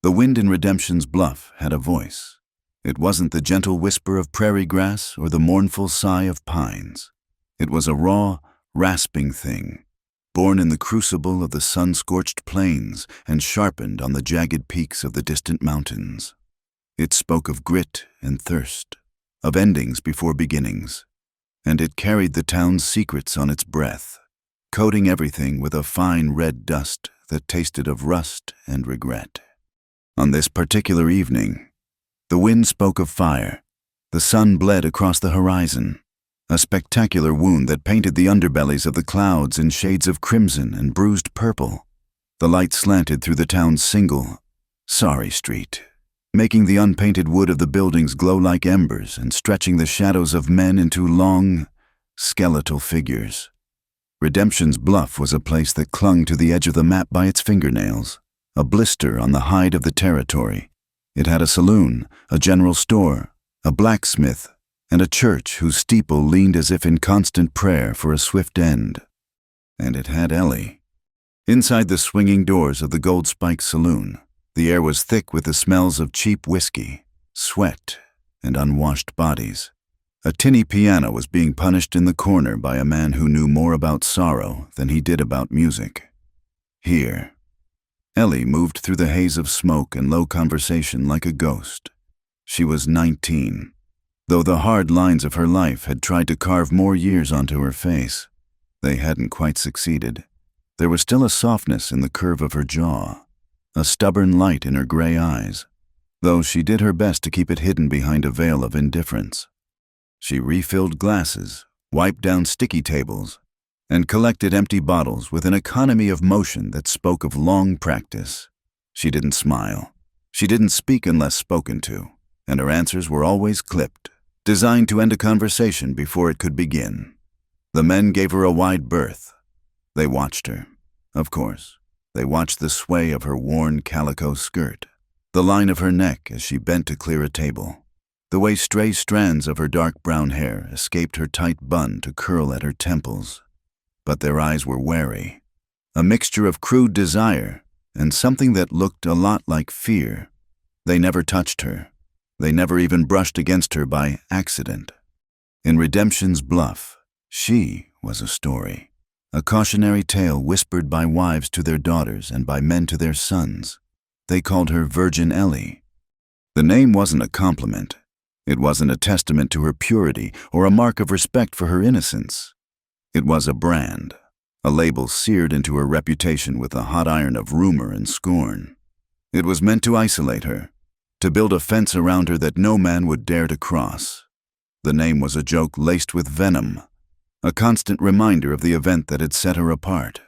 The wind in Redemption's bluff had a voice. It wasn't the gentle whisper of prairie grass or the mournful sigh of pines. It was a raw, rasping thing, born in the crucible of the sun-scorched plains and sharpened on the jagged peaks of the distant mountains. It spoke of grit and thirst, of endings before beginnings, and it carried the town's secrets on its breath, coating everything with a fine red dust that tasted of rust and regret. On this particular evening, the wind spoke of fire. The sun bled across the horizon, a spectacular wound that painted the underbellies of the clouds in shades of crimson and bruised purple. The light slanted through the town's single, sorry street, making the unpainted wood of the buildings glow like embers and stretching the shadows of men into long, skeletal figures. Redemption's Bluff was a place that clung to the edge of the map by its fingernails, a blister on the hide of the territory. It had a saloon, a general store, a blacksmith, and a church whose steeple leaned as if in constant prayer for a swift end. And it had Ellie. Inside the swinging doors of the Gold Spike Saloon, the air was thick with the smells of cheap whiskey, sweat, and unwashed bodies. A tinny piano was being punished in the corner by a man who knew more about sorrow than he did about music. Here, Ellie moved through the haze of smoke and low conversation like a ghost. She was 19, though the hard lines of her life had tried to carve more years onto her face. They hadn't quite succeeded. There was still a softness in the curve of her jaw, a stubborn light in her gray eyes, though she did her best to keep it hidden behind a veil of indifference. She refilled glasses, wiped down sticky tables, and collected empty bottles with an economy of motion that spoke of long practice. She didn't smile. She didn't speak unless spoken to, and her answers were always clipped, designed to end a conversation before it could begin. The men gave her a wide berth. They watched her. Of course, they watched the sway of her worn calico skirt, the line of her neck as she bent to clear a table, the way stray strands of her dark brown hair escaped her tight bun to curl at her temples. But their eyes were wary, a mixture of crude desire and something that looked a lot like fear. They never touched her. They never even brushed against her by accident. In Redemption's Bluff, she was a story, a cautionary tale whispered by wives to their daughters and by men to their sons. They called her Virgin Ellie. The name wasn't a compliment. It wasn't a testament to her purity or a mark of respect for her innocence. It was a brand, a label seared into her reputation with a hot iron of rumor and scorn. It was meant to isolate her, to build a fence around her that no man would dare to cross. The name was a joke laced with venom, a constant reminder of the event that had set her apart.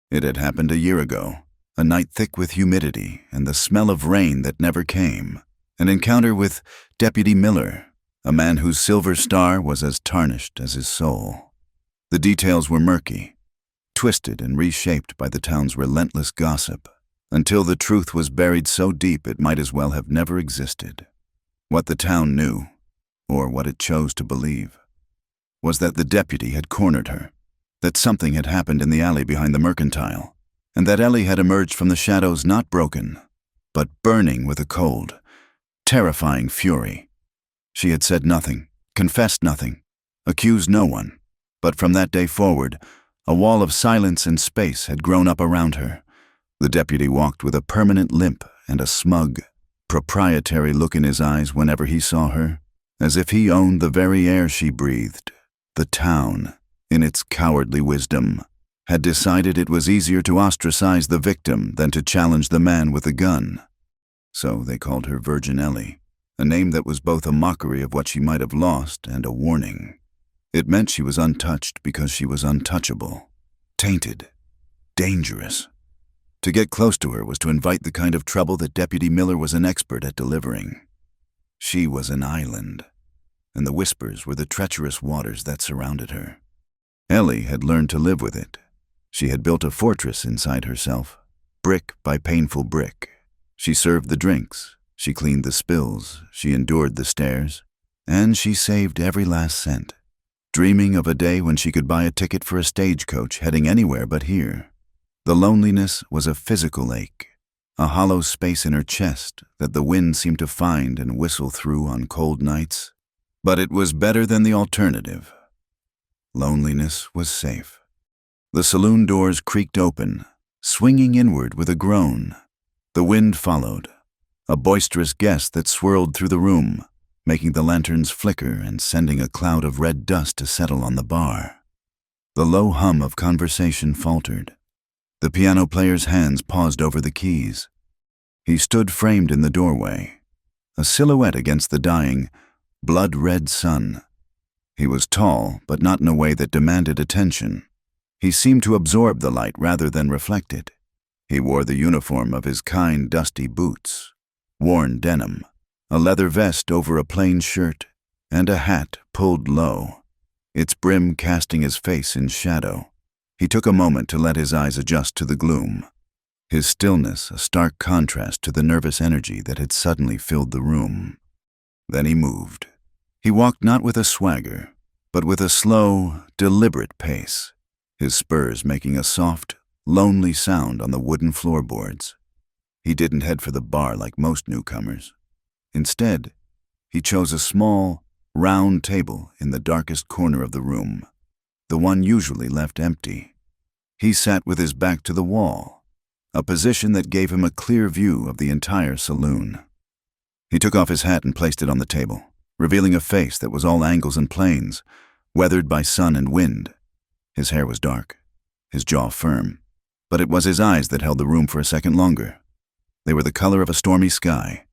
It had happened a year ago, a night thick with humidity and the smell of rain that never came, an encounter with Deputy Miller, a man whose silver star was as tarnished as his soul. The details were murky, twisted and reshaped by the town's relentless gossip, until the truth was buried so deep it might as well have never existed. What the town knew, or what it chose to believe, was that the deputy had cornered her, that something had happened in the alley behind the mercantile, and that Ellie had emerged from the shadows not broken, but burning with a cold, terrifying fury. She had said nothing, confessed nothing, accused no one. But from that day forward, a wall of silence and space had grown up around her. The deputy walked with a permanent limp and a smug, proprietary look in his eyes whenever he saw her, as if he owned the very air she breathed. The town, in its cowardly wisdom, had decided it was easier to ostracize the victim than to challenge the man with the gun. So they called her Virgin Ellie, a name that was both a mockery of what she might have lost and a warning. It meant she was untouched because she was untouchable, tainted, dangerous. To get close to her was to invite the kind of trouble that Deputy Miller was an expert at delivering. She was an island, and the whispers were the treacherous waters that surrounded her. Ellie had learned to live with it. She had built a fortress inside herself, brick by painful brick. She served the drinks, she cleaned the spills, she endured the stares, and she saved every last cent, dreaming of a day when she could buy a ticket for a stagecoach heading anywhere but here. The loneliness was a physical ache, a hollow space in her chest that the wind seemed to find and whistle through on cold nights. But it was better than the alternative. Loneliness was safe. The saloon doors creaked open, swinging inward with a groan. The wind followed, a boisterous gust that swirled through the room, making the lanterns flicker and sending a cloud of red dust to settle on the bar. The low hum of conversation faltered. The piano player's hands paused over the keys. He stood framed in the doorway, a silhouette against the dying, blood-red sun. He was tall, but not in a way that demanded attention. He seemed to absorb the light rather than reflect it. He wore the uniform of his kind, dusty boots, worn denim, a leather vest over a plain shirt, and a hat pulled low, its brim casting his face in shadow. He took a moment to let his eyes adjust to the gloom, his stillness a stark contrast to the nervous energy that had suddenly filled the room. Then he moved. He walked not with a swagger, but with a slow, deliberate pace, his spurs making a soft, lonely sound on the wooden floorboards. He didn't head for the bar like most newcomers. Instead, he chose a small, round table in the darkest corner of the room, the one usually left empty. He sat with his back to the wall, a position that gave him a clear view of the entire saloon. He took off his hat and placed it on the table, revealing a face that was all angles and planes, weathered by sun and wind. His hair was dark, his jaw firm, but it was his eyes that held the room for a second longer. They were the color of a stormy sky,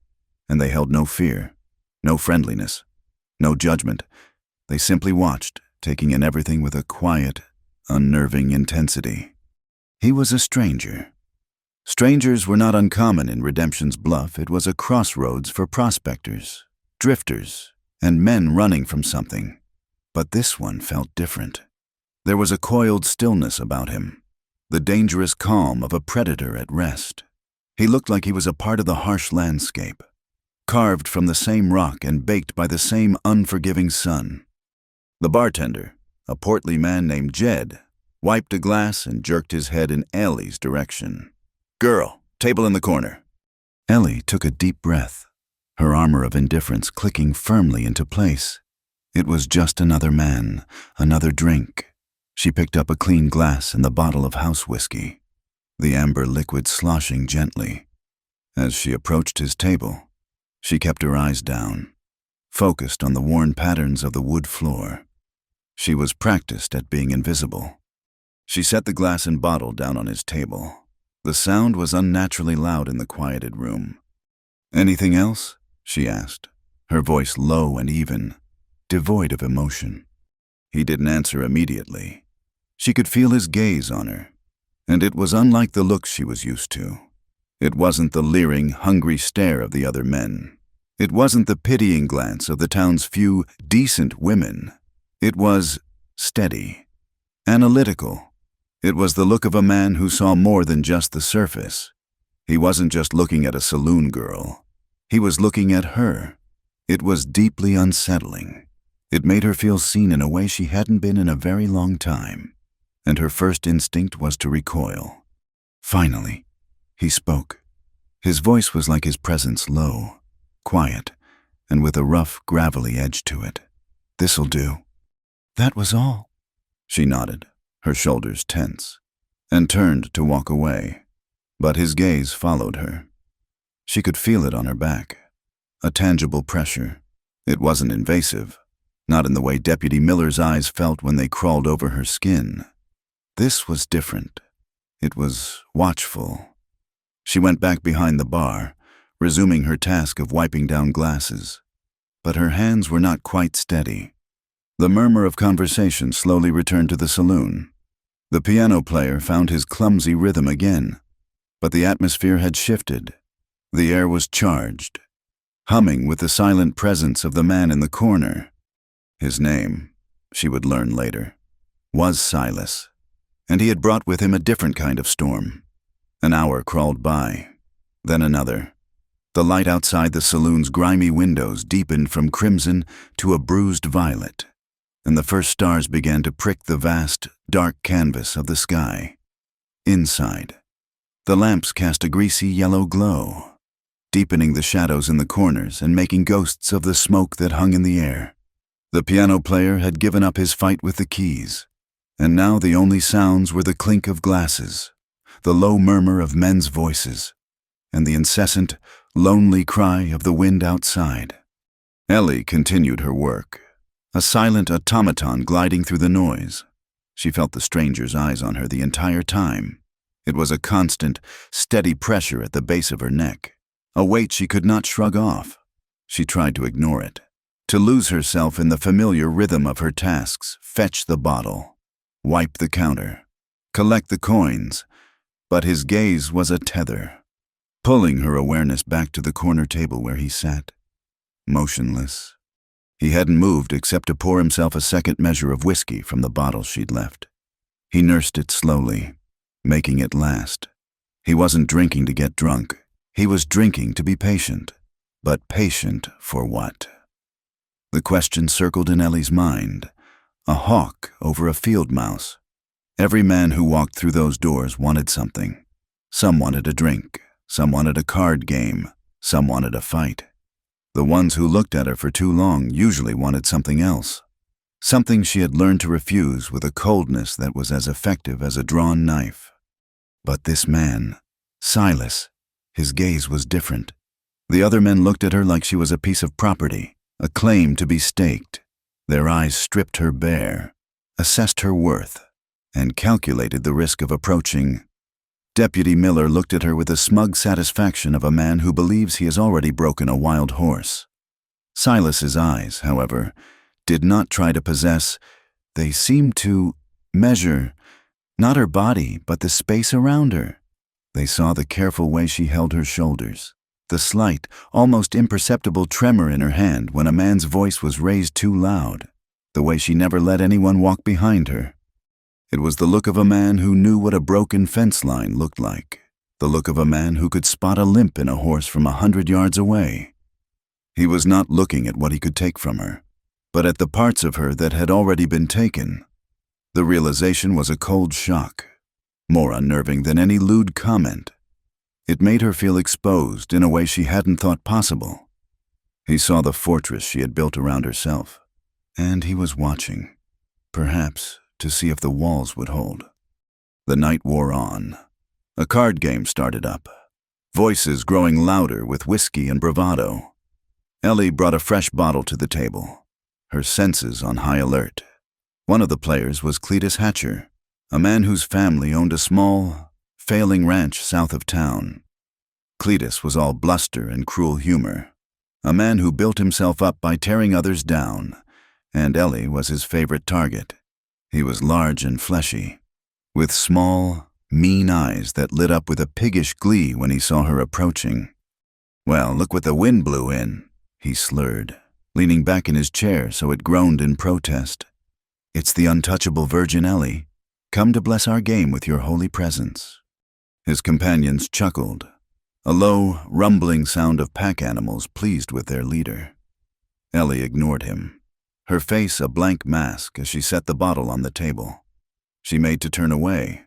and they held no fear, no friendliness, no judgment. They simply watched, taking in everything with a quiet, unnerving intensity. He was a stranger. Strangers were not uncommon in Redemption's Bluff. It was a crossroads for prospectors, drifters, and men running from something. But this one felt different. There was a coiled stillness about him, the dangerous calm of a predator at rest. He looked like he was a part of the harsh landscape, carved from the same rock and baked by the same unforgiving sun. The bartender, a portly man named Jed, wiped a glass and jerked his head in Ellie's direction. "Girl, table in the corner." Ellie took a deep breath, her armor of indifference clicking firmly into place. It was just another man, another drink. She picked up a clean glass and the bottle of house whiskey, the amber liquid sloshing gently. As she approached his table, she kept her eyes down, focused on the worn patterns of the wood floor. She was practiced at being invisible. She set the glass and bottle down on his table. The sound was unnaturally loud in the quieted room. "Anything else?" she asked, her voice low and even, devoid of emotion. He didn't answer immediately. She could feel his gaze on her, and it was unlike the look she was used to. It wasn't the leering, hungry stare of the other men. It wasn't the pitying glance of the town's few decent women. It was steady, analytical. It was the look of a man who saw more than just the surface. He wasn't just looking at a saloon girl. He was looking at her. It was deeply unsettling. It made her feel seen in a way she hadn't been in a very long time, and her first instinct was to recoil. Finally, he spoke. His voice was like his presence, low, quiet, and with a rough, gravelly edge to it. "This'll do." "That was all." She nodded, her shoulders tense, and turned to walk away. But his gaze followed her. She could feel it on her back, a tangible pressure. It wasn't invasive, not in the way Deputy Miller's eyes felt when they crawled over her skin. This was different. It was watchful. She went back behind the bar, resuming her task of wiping down glasses. But her hands were not quite steady. The murmur of conversation slowly returned to the saloon. The piano player found his clumsy rhythm again, but the atmosphere had shifted. The air was charged, humming with the silent presence of the man in the corner. His name, she would learn later, was Silas, and he had brought with him a different kind of storm. An hour crawled by, then another. The light outside the saloon's grimy windows deepened from crimson to a bruised violet, and the first stars began to prick the vast, dark canvas of the sky. Inside, The lamps cast a greasy yellow glow, deepening the shadows in the corners and making ghosts of the smoke that hung in the air. The piano player had given up his fight with the keys, and now the only sounds were the clink of glasses, the low murmur of men's voices, and the incessant, lonely cry of the wind outside. Ellie continued her work, a silent automaton gliding through the noise. She felt the stranger's eyes on her the entire time. It was a constant, steady pressure at the base of her neck, a weight she could not shrug off. She tried to ignore it, to lose herself in the familiar rhythm of her tasks: fetch the bottle, wipe the counter, collect the coins, but his gaze was a tether, pulling her awareness back to the corner table where he sat, motionless. He hadn't moved except to pour himself a second measure of whiskey from the bottle she'd left. He nursed it slowly, making it last. He wasn't drinking to get drunk. He was drinking to be patient. But patient for what? The question circled in Ellie's mind, a hawk over a field mouse. Every man who walked through those doors wanted something. Some wanted a drink, some wanted a card game, some wanted a fight. The ones who looked at her for too long usually wanted something else, something she had learned to refuse with a coldness that was as effective as a drawn knife. But this man, Silas, his gaze was different. The other men looked at her like she was a piece of property, a claim to be staked. Their eyes stripped her bare, assessed her worth, and calculated the risk of approaching. Deputy Miller looked at her with the smug satisfaction of a man who believes he has already broken a wild horse. Silas's eyes, however, did not try to possess. They seemed to measure, not her body, but the space around her. They saw the careful way she held her shoulders, the slight, almost imperceptible tremor in her hand when a man's voice was raised too loud, the way she never let anyone walk behind her. It was the look of a man who knew what a broken fence line looked like, the look of a man who could spot a limp in a horse from 100 yards away. He was not looking at what he could take from her, but at the parts of her that had already been taken. The realization was a cold shock, more unnerving than any lewd comment. It made her feel exposed in a way she hadn't thought possible. He saw the fortress she had built around herself, and he was watching, perhaps to see if the walls would hold. The night wore on. A card game started up, voices growing louder with whiskey and bravado. Ellie brought a fresh bottle to the table, her senses on high alert. One of the players was Cletus Hatcher, a man whose family owned a small, failing ranch south of town. Cletus was all bluster and cruel humor, a man who built himself up by tearing others down, and Ellie was his favorite target. He was large and fleshy, with small, mean eyes that lit up with a piggish glee when he saw her approaching. "Well, look what the wind blew in," he slurred, leaning back in his chair so it groaned in protest. "It's the untouchable Virgin Ellie, come to bless our game with your holy presence." His companions chuckled, a low, rumbling sound of pack animals pleased with their leader. Ellie ignored him, her face a blank mask as she set the bottle on the table. She made to turn away.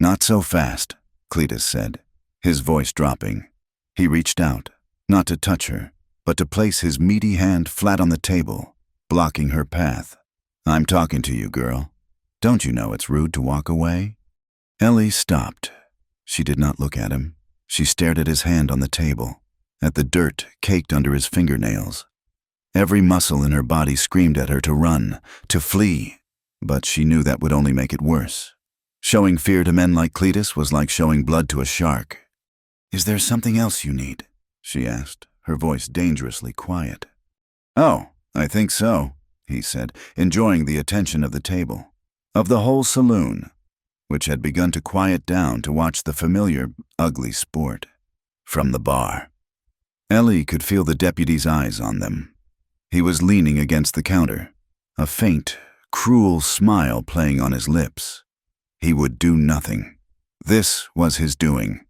"Not so fast," Cletus said, his voice dropping. He reached out, not to touch her, but to place his meaty hand flat on the table, blocking her path. "I'm talking to you, girl. Don't you know it's rude to walk away?" Ellie stopped. She did not look at him. She stared at his hand on the table, at the dirt caked under his fingernails. Every muscle in her body screamed at her to run, to flee, but she knew that would only make it worse. Showing fear to men like Cletus was like showing blood to a shark. "Is there something else you need?" she asked, her voice dangerously quiet. "Oh, I think so," he said, enjoying the attention of the table, of the whole saloon, which had begun to quiet down to watch the familiar, ugly sport. From the bar, Ellie could feel the deputy's eyes on them. He was leaning against the counter, a faint, cruel smile playing on his lips. He would do nothing. This was his doing.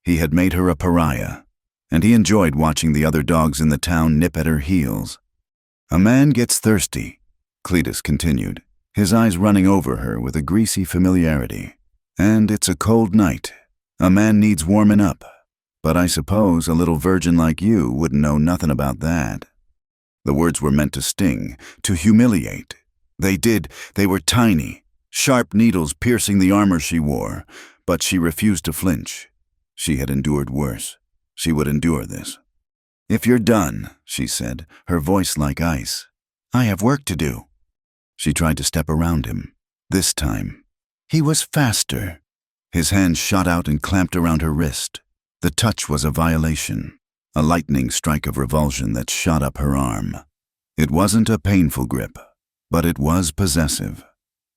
He had made her a pariah, and he enjoyed watching the other dogs in the town nip at her heels. "A man gets thirsty," Cletus continued, his eyes running over her with a greasy familiarity. "And it's a cold night. A man needs warming up, but I suppose a little virgin like you wouldn't know nothing about that." The words were meant to sting, to humiliate. They did. They were tiny, sharp needles piercing the armor she wore, but she refused to flinch. She had endured worse. She would endure this. "If you're done," she said, her voice like ice, "I have work to do." She tried to step around him. This time, he was faster. His hand shot out and clamped around her wrist. The touch was a violation, a lightning strike of revulsion that shot up her arm. It wasn't a painful grip, but it was possessive.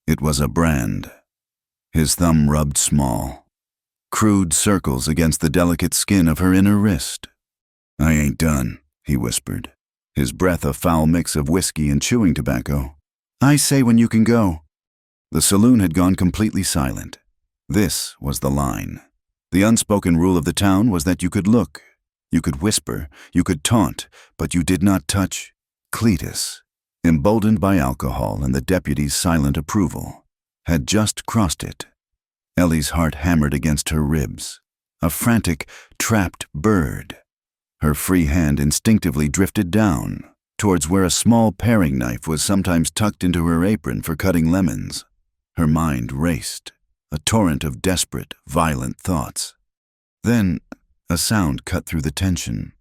It was a brand. His thumb rubbed small, crude circles against the delicate skin of her inner wrist. "I ain't done," he whispered, his breath a foul mix of whiskey and chewing tobacco. "I say when you can go." The saloon had gone completely silent. This was the line. The unspoken rule of the town was that you could look, you could whisper, you could taunt, but you did not touch. Cletus, emboldened by alcohol and the deputy's silent approval, had just crossed it. Ellie's heart hammered against her ribs, a frantic, trapped bird. Her free hand instinctively drifted down, towards where a small paring knife was sometimes tucked into her apron for cutting lemons. Her mind raced, a torrent of desperate, violent thoughts. Then, a sound cut through the tension.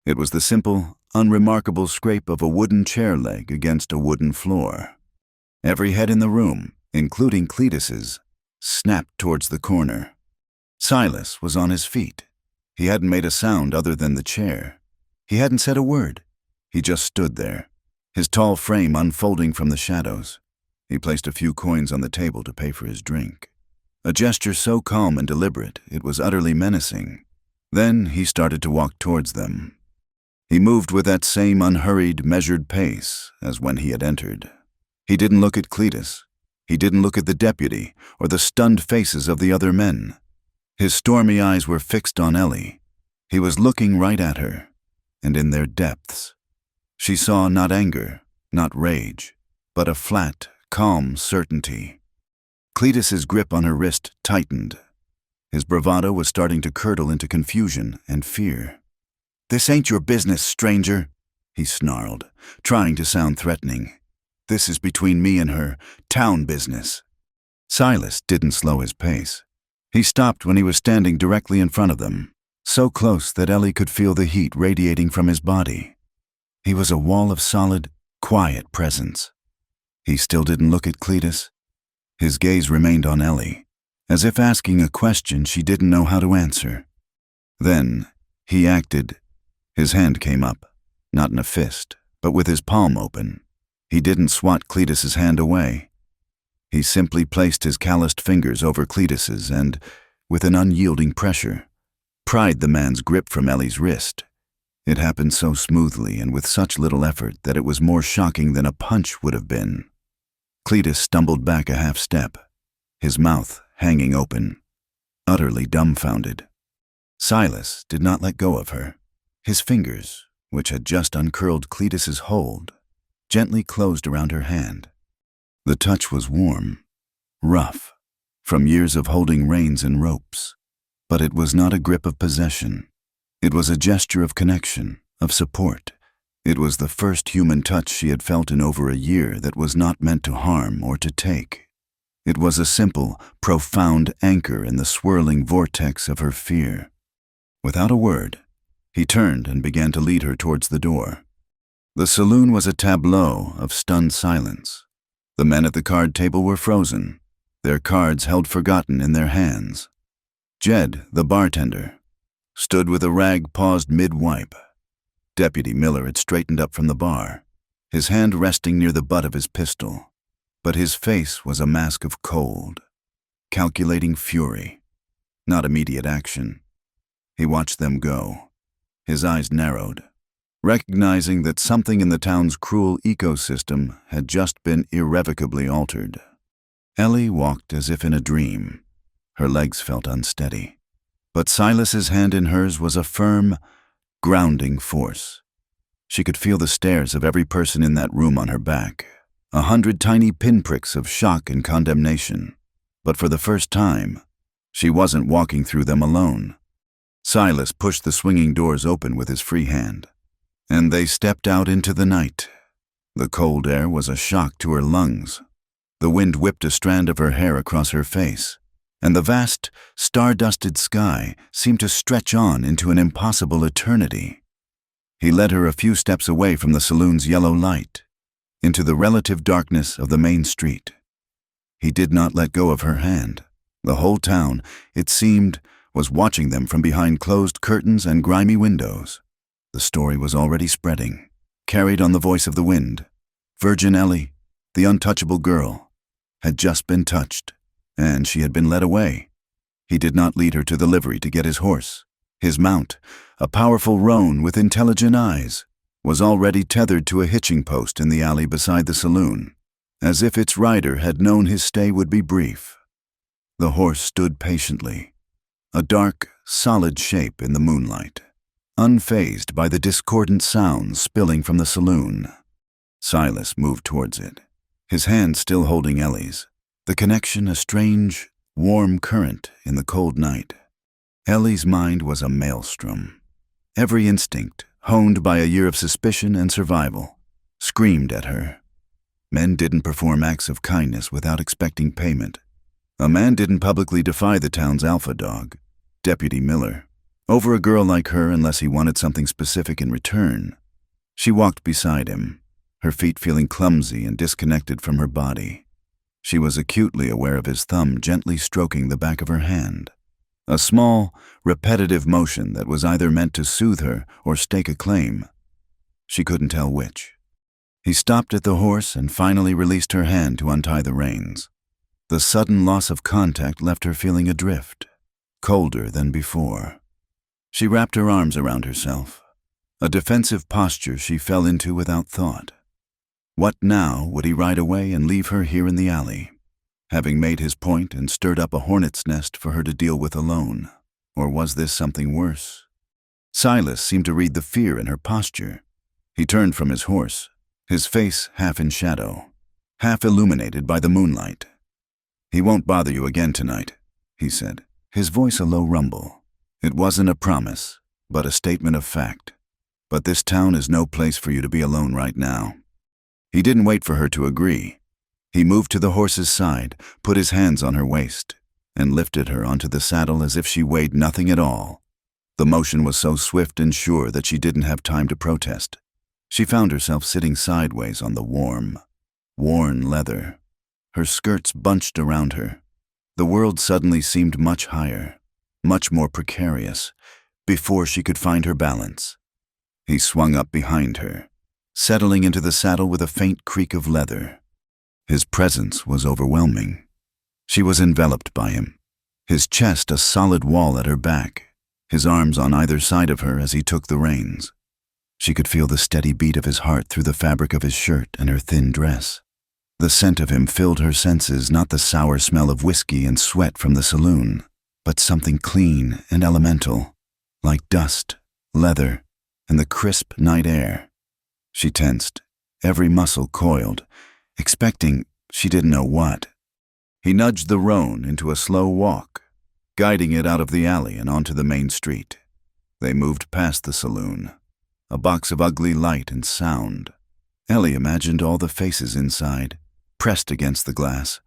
It was the simple, unremarkable scrape of a wooden chair leg against a wooden floor. Every head in the room, including Cletus's, snapped towards the corner. Silas was on his feet. He hadn't made a sound other than the chair. He hadn't said a word. He just stood there, his tall frame unfolding from the shadows. He placed a few coins on the table to pay for his drink. A gesture so calm and deliberate, it was utterly menacing. Then he started to walk towards them. He moved with that same unhurried, measured pace as when he had entered. He didn't look at Cletus. He didn't look at the deputy or the stunned faces of the other men. His stormy eyes were fixed on Ellie. He was looking right at her, and in their depths, she saw not anger, not rage, but a flat, calm certainty. Cletus's grip on her wrist tightened. His bravado was starting to curdle into confusion and fear. "This ain't your business, stranger," he snarled, trying to sound threatening. "This is between me and her, town business." Silas didn't slow his pace. He stopped when he was standing directly in front of them, so close that Ellie could feel the heat radiating from his body. He was a wall of solid, quiet presence. He still didn't look at Cletus. His gaze remained on Ellie, as if asking a question she didn't know how to answer. Then he acted. His hand came up, not in a fist, but with his palm open. He didn't swat Cletus's hand away. He simply placed his calloused fingers over Cletus's and, with an unyielding pressure, pried the man's grip from Ellie's wrist. It happened so smoothly and with such little effort that it was more shocking than a punch would have been. Cletus stumbled back a half step, his mouth hanging open, utterly dumbfounded. Silas did not let go of her. His fingers, which had just uncurled Cletus's hold, gently closed around her hand. The touch was warm, rough, from years of holding reins and ropes, but it was not a grip of possession. It was a gesture of connection, of support. It was the first human touch she had felt in over a year that was not meant to harm or to take. It was a simple, profound anchor in the swirling vortex of her fear. Without a word, he turned and began to lead her towards the door. The saloon was a tableau of stunned silence. The men at the card table were frozen, their cards held forgotten in their hands. Jed, the bartender, stood with a rag paused mid-wipe. Deputy Miller had straightened up from the bar, his hand resting near the butt of his pistol, but his face was a mask of cold, calculating fury, not immediate action. He watched them go. His eyes narrowed, recognizing that something in the town's cruel ecosystem had just been irrevocably altered. Ellie walked as if in a dream. Her legs felt unsteady, but Silas's hand in hers was a firm, grounding force. She could feel the stares of every person in that room on her back, 100 tiny pinpricks of shock and condemnation. But for the first time, She wasn't walking through them alone. Silas pushed the swinging doors open with his free hand, and they stepped out into the night. The cold air was a shock to her lungs. The wind whipped a strand of her hair across her face, and the vast, star-dusted sky seemed to stretch on into an impossible eternity. He led her a few steps away from the saloon's yellow light, into the relative darkness of the main street. He did not let go of her hand. The whole town, it seemed, was watching them from behind closed curtains and grimy windows. The story was already spreading, carried on the voice of the wind. Virgin Ellie, the untouchable girl, had just been touched, and she had been led away. He did not lead her to the livery to get his horse. His mount, a powerful roan with intelligent eyes, was already tethered to a hitching post in the alley beside the saloon, as if its rider had known his stay would be brief. The horse stood patiently, a dark, solid shape in the moonlight, unfazed by the discordant sounds spilling from the saloon. Silas moved towards it, his hand still holding Ellie's, the connection a strange, warm current in the cold night. Ellie's mind was a maelstrom. Every instinct, honed by a year of suspicion and survival, screamed at her. Men didn't perform acts of kindness without expecting payment. A man didn't publicly defy the town's alpha dog, Deputy Miller, over a girl like her unless he wanted something specific in return. She walked beside him, her feet feeling clumsy and disconnected from her body. She was acutely aware of his thumb gently stroking the back of her hand, a small, repetitive motion that was either meant to soothe her or stake a claim. She couldn't tell which. He stopped at the horse and finally released her hand to untie the reins. The sudden loss of contact left her feeling adrift, colder than before. She wrapped her arms around herself, a defensive posture she fell into without thought. What now would he ride away and leave her here in the alley, having made his point and stirred up a hornet's nest for her to deal with alone? Or was this something worse? Silas seemed to read the fear in her posture. He turned from his horse, his face half in shadow, half illuminated by the moonlight. "He won't bother you again tonight," he said, his voice a low rumble. It wasn't a promise, but a statement of fact. "But this town is no place for you to be alone right now." He didn't wait for her to agree. He moved to the horse's side, put his hands on her waist, and lifted her onto the saddle as if she weighed nothing at all. The motion was so swift and sure that she didn't have time to protest. She found herself sitting sideways on the warm, worn leather, her skirts bunched around her. The world suddenly seemed much higher, much more precarious, before she could find her balance. He swung up behind her, settling into the saddle with a faint creak of leather. His presence was overwhelming. She was enveloped by him, his chest a solid wall at her back, his arms on either side of her as he took the reins. She could feel the steady beat of his heart through the fabric of his shirt and her thin dress. The scent of him filled her senses, not the sour smell of whiskey and sweat from the saloon, but something clean and elemental, like dust, leather, and the crisp night air. She tensed, every muscle coiled, expecting she didn't know what. He nudged the roan into a slow walk, guiding it out of the alley and onto the main street. They moved past the saloon, a box of ugly light and sound. Ellie imagined all the faces inside, pressed against the glass,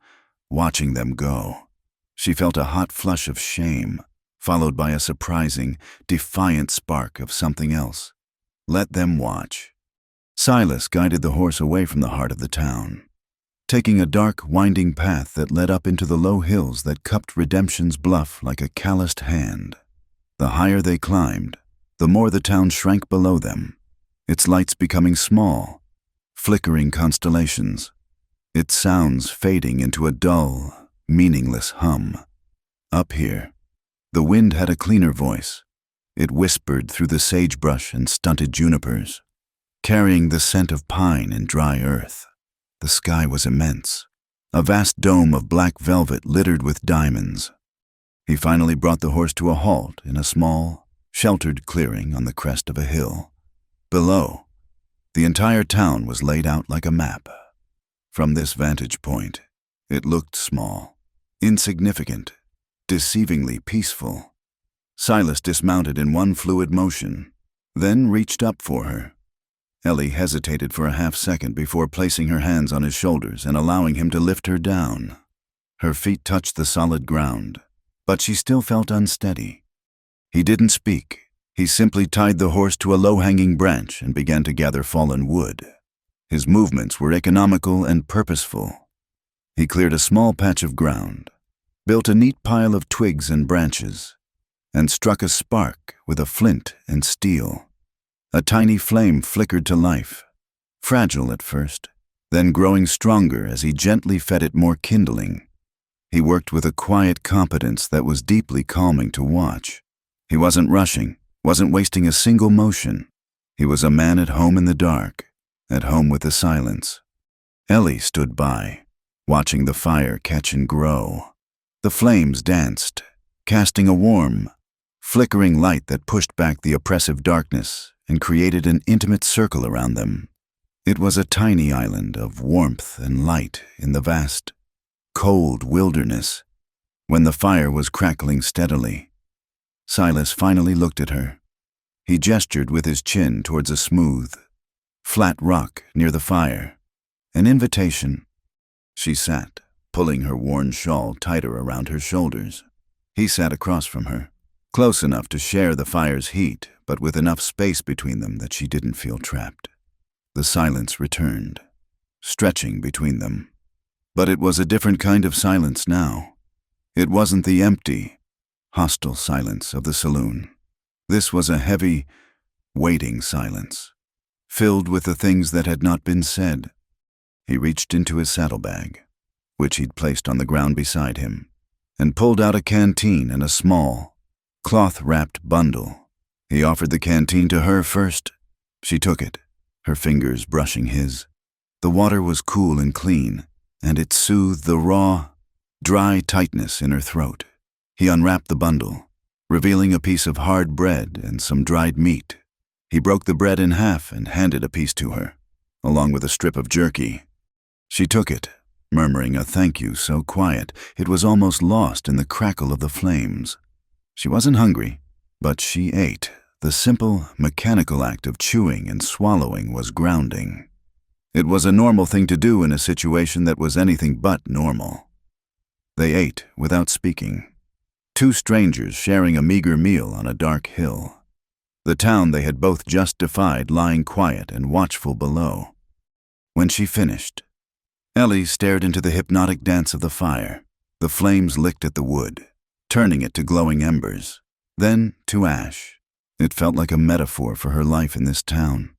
watching them go. She felt a hot flush of shame, followed by a surprising, defiant spark of something else. Let them watch. Silas guided the horse away from the heart of the town, taking a dark, winding path that led up into the low hills that cupped Redemption's bluff like a calloused hand. The higher they climbed, the more the town shrank below them, its lights becoming small, flickering constellations, its sounds fading into a dull, meaningless hum. Up here, the wind had a cleaner voice. It whispered through the sagebrush and stunted junipers, carrying the scent of pine and dry earth. The sky was immense, a vast dome of black velvet littered with diamonds. He finally brought the horse to a halt in a small, sheltered clearing on the crest of a hill. Below, the entire town was laid out like a map. From this vantage point, it looked small, insignificant, deceivingly peaceful. Silas dismounted in one fluid motion, then reached up for her. Ellie hesitated for a half-second before placing her hands on his shoulders and allowing him to lift her down. Her feet touched the solid ground, but she still felt unsteady. He didn't speak. He simply tied the horse to a low-hanging branch and began to gather fallen wood. His movements were economical and purposeful. He cleared a small patch of ground, built a neat pile of twigs and branches, and struck a spark with a flint and steel. A tiny flame flickered to life, fragile at first, then growing stronger as he gently fed it more kindling. He worked with a quiet competence that was deeply calming to watch. He wasn't rushing, wasn't wasting a single motion. He was a man at home in the dark, at home with the silence. Ellie stood by, watching the fire catch and grow. The flames danced, casting a warm, flickering light that pushed back the oppressive darkness and created an intimate circle around them. It was a tiny island of warmth and light in the vast, cold wilderness. When the fire was crackling steadily, Silas finally looked at her. He gestured with his chin towards a smooth, flat rock near the fire. An invitation. She sat, pulling her worn shawl tighter around her shoulders. He sat across from her, close enough to share the fire's heat, but with enough space between them that she didn't feel trapped. The silence returned, stretching between them. But it was a different kind of silence now. It wasn't the empty, hostile silence of the saloon. This was a heavy, waiting silence, filled with the things that had not been said. He reached into his saddlebag, which he'd placed on the ground beside him, and pulled out a canteen and a small, cloth-wrapped bundle. He offered the canteen to her first. She took it, her fingers brushing his. The water was cool and clean, and it soothed the raw, dry tightness in her throat. He unwrapped the bundle, revealing a piece of hard bread and some dried meat. He broke the bread in half and handed a piece to her, along with a strip of jerky. She took it, murmuring a thank you so quiet it was almost lost in the crackle of the flames. She wasn't hungry, but she ate. The simple, mechanical act of chewing and swallowing was grounding. It was a normal thing to do in a situation that was anything but normal. They ate without speaking. Two strangers sharing a meager meal on a dark hill. The town they had both just defied lying quiet and watchful below. When she finished, Ellie stared into the hypnotic dance of the fire. The flames licked at the wood, turning it to glowing embers, then to ash. It felt like a metaphor for her life in this town.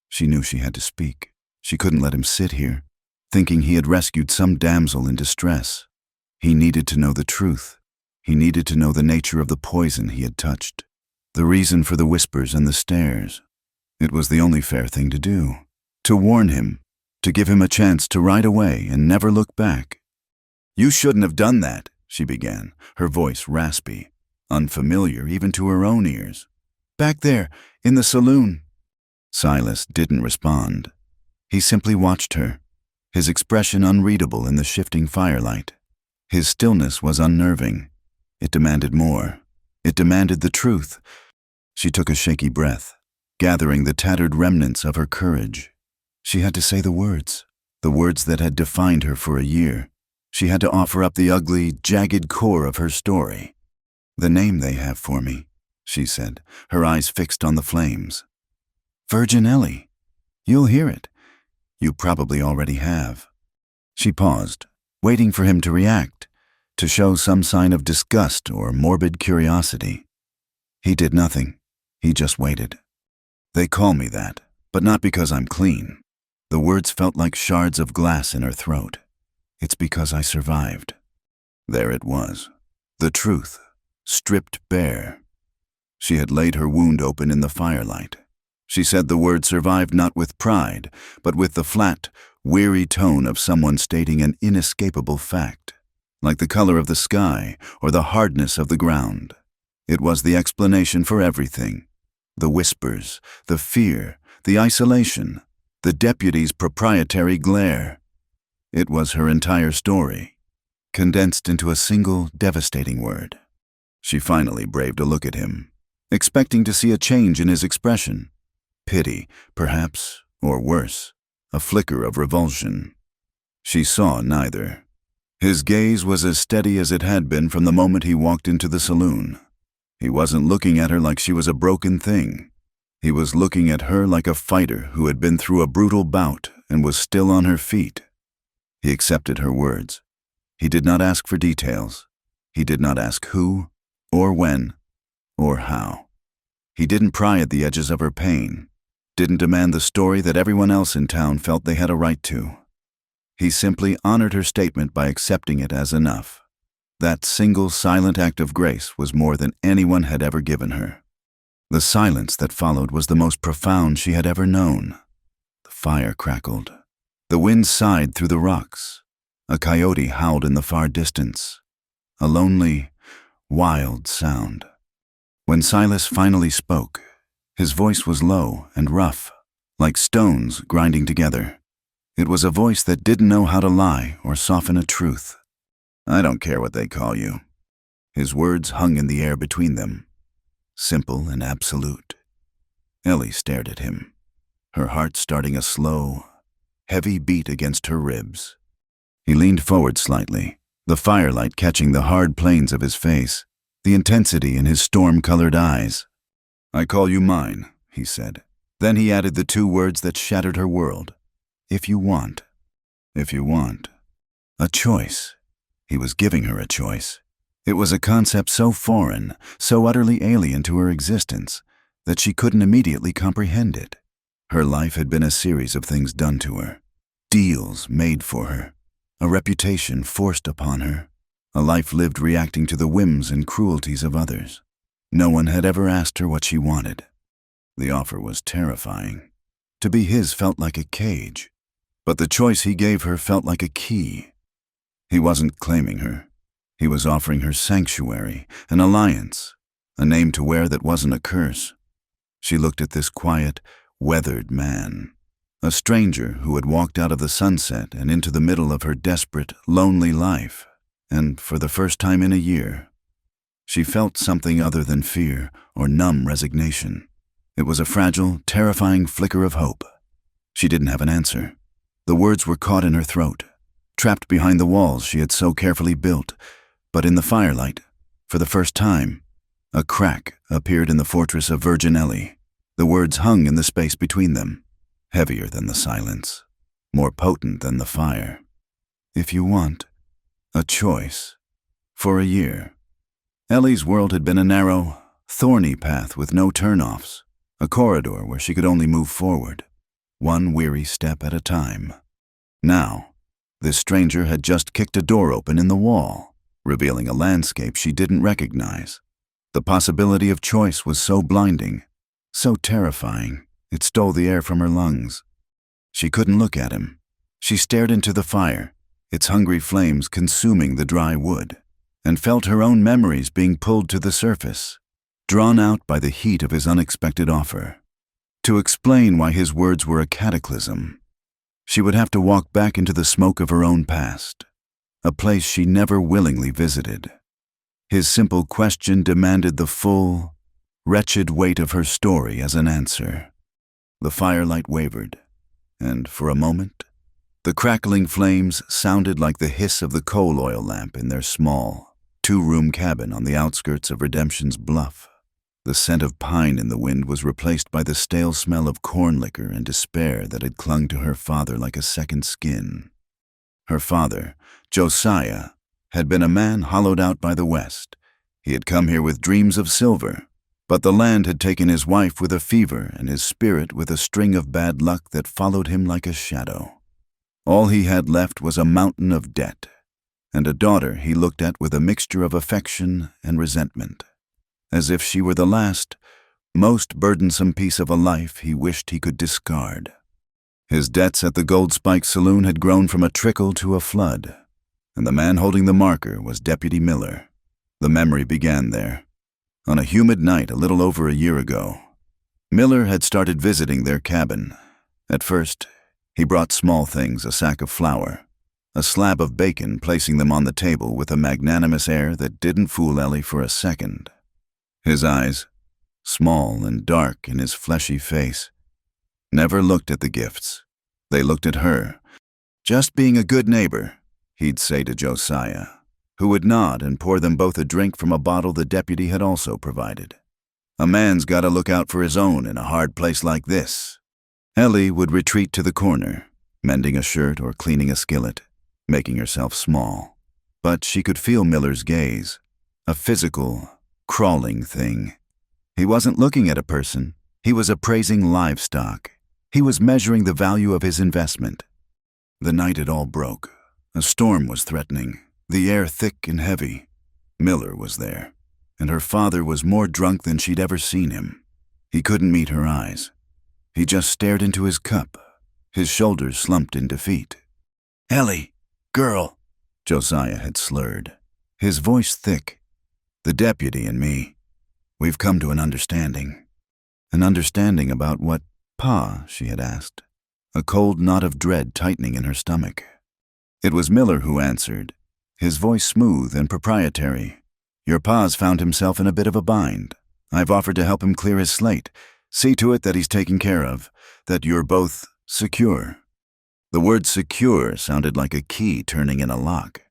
She knew she had to speak. She couldn't let him sit here, thinking he had rescued some damsel in distress. He needed to know the truth. He needed to know the nature of the poison he had touched, the reason for the whispers and the stares. It was the only fair thing to do, to warn him, to give him a chance to ride away and never look back. "You shouldn't have done that," she began, her voice raspy, unfamiliar even to her own ears. "Back there, in the saloon." Silas didn't respond. He simply watched her, his expression unreadable in the shifting firelight. His stillness was unnerving. It demanded more. It demanded the truth. She took a shaky breath, gathering the tattered remnants of her courage. She had to say the words that had defined her for a year. She had to offer up the ugly, jagged core of her story. "The name they have for me," she said, her eyes fixed on the flames. "Virgin Ellie. You'll hear it. You probably already have." She paused, waiting for him to react, to show some sign of disgust or morbid curiosity. He did nothing. He just waited. "They call me that, but not because I'm clean." The words felt like shards of glass in her throat. "It's because I survived." There it was. The truth, stripped bare. She had laid her wound open in the firelight. She said the word survived not with pride, but with the flat, weary tone of someone stating an inescapable fact, like the color of the sky or the hardness of the ground. It was the explanation for everything. The whispers, the fear, the isolation, the deputy's proprietary glare. It was her entire story, condensed into a single devastating word. She finally braved a look at him, expecting to see a change in his expression. Pity, perhaps, or worse, a flicker of revulsion. She saw neither. His gaze was as steady as it had been from the moment he walked into the saloon. He wasn't looking at her like she was a broken thing. He was looking at her like a fighter who had been through a brutal bout and was still on her feet. He accepted her words. He did not ask for details. He did not ask who, or when, or how. He didn't pry at the edges of her pain, didn't demand the story that everyone else in town felt they had a right to. He simply honored her statement by accepting it as enough. That single silent act of grace was more than anyone had ever given her. The silence that followed was the most profound she had ever known. The fire crackled. The wind sighed through the rocks. A coyote howled in the far distance. A lonely, wild sound. When Silas finally spoke, his voice was low and rough, like stones grinding together. It was a voice that didn't know how to lie or soften a truth. "I don't care what they call you." His words hung in the air between them, simple and absolute. Ellie stared at him, her heart starting a slow, heavy beat against her ribs. He leaned forward slightly, the firelight catching the hard planes of his face, the intensity in his storm-colored eyes. "I call you mine," he said. Then he added the two words that shattered her world. "If you want." If you want. A choice. He was giving her a choice. It was a concept so foreign, so utterly alien to her existence, that she couldn't immediately comprehend it. Her life had been a series of things done to her, deals made for her, a reputation forced upon her, a life lived reacting to the whims and cruelties of others. No one had ever asked her what she wanted. The offer was terrifying. To be his felt like a cage, but the choice he gave her felt like a key. He wasn't claiming her. He was offering her sanctuary, an alliance, a name to wear that wasn't a curse. She looked at this quiet, weathered man, a stranger who had walked out of the sunset and into the middle of her desperate, lonely life, and for the first time in a year, she felt something other than fear or numb resignation. It was a fragile, terrifying flicker of hope. She didn't have an answer. The words were caught in her throat, trapped behind the walls she had so carefully built. But in the firelight, for the first time, a crack appeared in the fortress of Virgin Ellie. The words hung in the space between them, heavier than the silence, more potent than the fire. If you want a choice. For a year. Ellie's world had been a narrow, thorny path with no turnoffs, a corridor where she could only move forward, one weary step at a time. Now, this stranger had just kicked a door open in the wall, revealing a landscape she didn't recognize. The possibility of choice was so blinding, so terrifying, it stole the air from her lungs. She couldn't look at him. She stared into the fire, its hungry flames consuming the dry wood, and felt her own memories being pulled to the surface, drawn out by the heat of his unexpected offer. To explain why his words were a cataclysm, she would have to walk back into the smoke of her own past, a place she never willingly visited. His simple question demanded the full, wretched weight of her story as an answer. The firelight wavered, and for a moment, the crackling flames sounded like the hiss of the coal oil lamp in their small, two-room cabin on the outskirts of Redemption's Bluff. The scent of pine in the wind was replaced by the stale smell of corn liquor and despair that had clung to her father like a second skin. Her father, Josiah, had been a man hollowed out by the West. He had come here with dreams of silver, but the land had taken his wife with a fever and his spirit with a string of bad luck that followed him like a shadow. All he had left was a mountain of debt, and a daughter he looked at with a mixture of affection and resentment, as if she were the last, most burdensome piece of a life he wished he could discard. His debts at the Gold Spike Saloon had grown from a trickle to a flood, and the man holding the marker was Deputy Miller. The memory began there. On a humid night a little over a year ago, Miller had started visiting their cabin. At first, he brought small things, a sack of flour, a slab of bacon, placing them on the table with a magnanimous air that didn't fool Ellie for a second. His eyes, small and dark in his fleshy face, never looked at the gifts. They looked at her. "Just being a good neighbor," he'd say to Josiah, who would nod and pour them both a drink from a bottle the deputy had also provided. "A man's got to look out for his own in a hard place like this." Ellie would retreat to the corner, mending a shirt or cleaning a skillet, making herself small. But she could feel Miller's gaze, a physical, crawling thing. He wasn't looking at a person. He was appraising livestock. He was measuring the value of his investment. The night it all broke. A storm was threatening, the air thick and heavy. Miller was there, and her father was more drunk than she'd ever seen him. He couldn't meet her eyes. He just stared into his cup, his shoulders slumped in defeat. "Ellie, girl," Josiah had slurred, his voice thick. "The deputy and me, we've come to an understanding." An understanding about what, Pa, she had asked, a cold knot of dread tightening in her stomach. It was Miller who answered, his voice smooth and proprietary. "Your pa's found himself in a bit of a bind. I've offered to help him clear his slate. See to it that he's taken care of, that you're both secure." The word secure sounded like a key turning in a lock.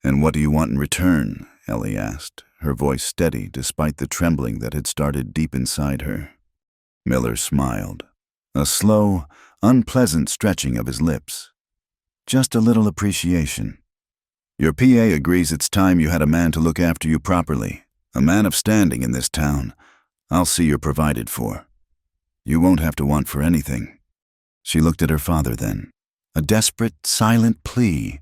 "And what do you want in return?" Ellie asked, her voice steady despite the trembling that had started deep inside her. Miller smiled, a slow, unpleasant stretching of his lips. "Just a little appreciation. Your PA agrees it's time you had a man to look after you properly, a man of standing in this town. I'll see you're provided for. You won't have to want for anything." She looked at her father then, a desperate, silent plea.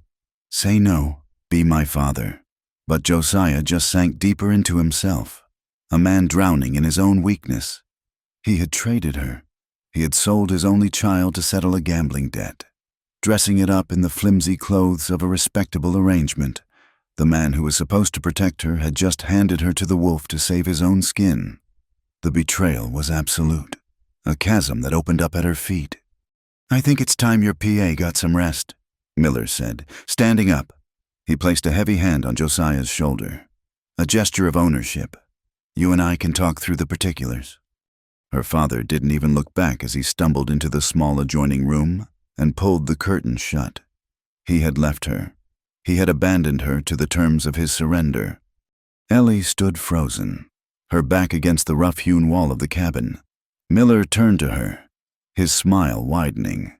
Say no, be my father. But Josiah just sank deeper into himself, a man drowning in his own weakness. He had traded her. He had sold his only child to settle a gambling debt, dressing it up in the flimsy clothes of a respectable arrangement. The man who was supposed to protect her had just handed her to the wolf to save his own skin. The betrayal was absolute, a chasm that opened up at her feet. "I think it's time your PA got some rest," Miller said, standing up. He placed a heavy hand on Josiah's shoulder, a gesture of ownership. "You and I can talk through the particulars." Her father didn't even look back as he stumbled into the small adjoining room and pulled the curtain shut. He had left her. He had abandoned her to the terms of his surrender. Ellie stood frozen, her back against the rough-hewn wall of the cabin. Miller turned to her, his smile widening.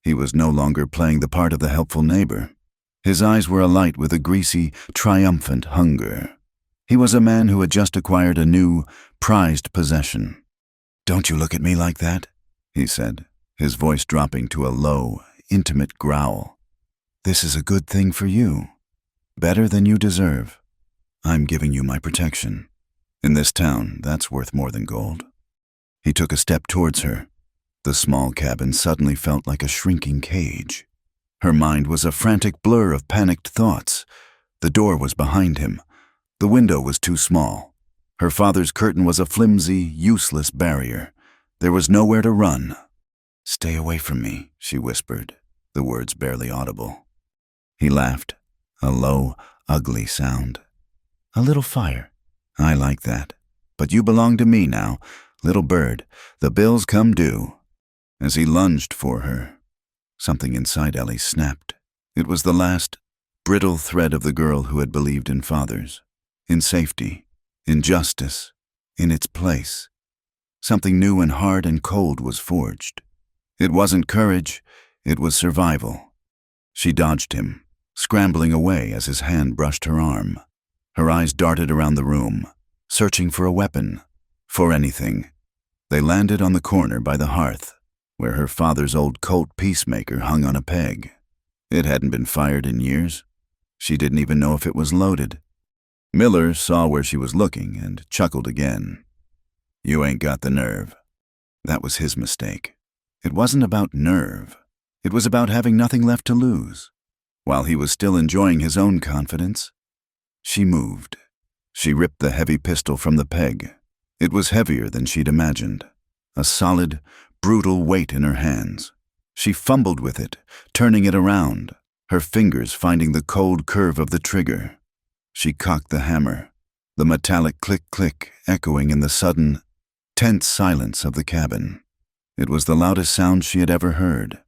He was no longer playing the part of the helpful neighbor. His eyes were alight with a greasy, triumphant hunger. He was a man who had just acquired a new, prized possession. "Don't you look at me like that," he said, his voice dropping to a low, intimate growl. "This is a good thing for you. Better than you deserve. I'm giving you my protection. In this town, that's worth more than gold." He took a step towards her. The small cabin suddenly felt like a shrinking cage. Her mind was a frantic blur of panicked thoughts. The door was behind him. The window was too small. Her father's curtain was a flimsy, useless barrier. There was nowhere to run. "Stay away from me," she whispered, the words barely audible. He laughed, a low, ugly sound. "A little fire. I like that. But you belong to me now, little bird. The bills come due." As he lunged for her, something inside Ellie snapped. It was the last, brittle thread of the girl who had believed in fathers, in safety, in justice, in its place. Something new and hard and cold was forged. It wasn't courage, it was survival. She dodged him, scrambling away as his hand brushed her arm. Her eyes darted around the room, searching for a weapon, for anything. They landed on the corner by the hearth, where her father's old Colt Peacemaker hung on a peg. It hadn't been fired in years. She didn't even know if it was loaded. Miller saw where she was looking and chuckled again. "You ain't got the nerve." That was his mistake. It wasn't about nerve. It was about having nothing left to lose. While he was still enjoying his own confidence, she moved. She ripped the heavy pistol from the peg. It was heavier than she'd imagined, a solid, brutal weight in her hands. She fumbled with it, turning it around. her fingers finding the cold curve of the trigger. She cocked the hammer, the metallic click-click echoing in the sudden, tense silence of the cabin. It was the loudest sound she had ever heard.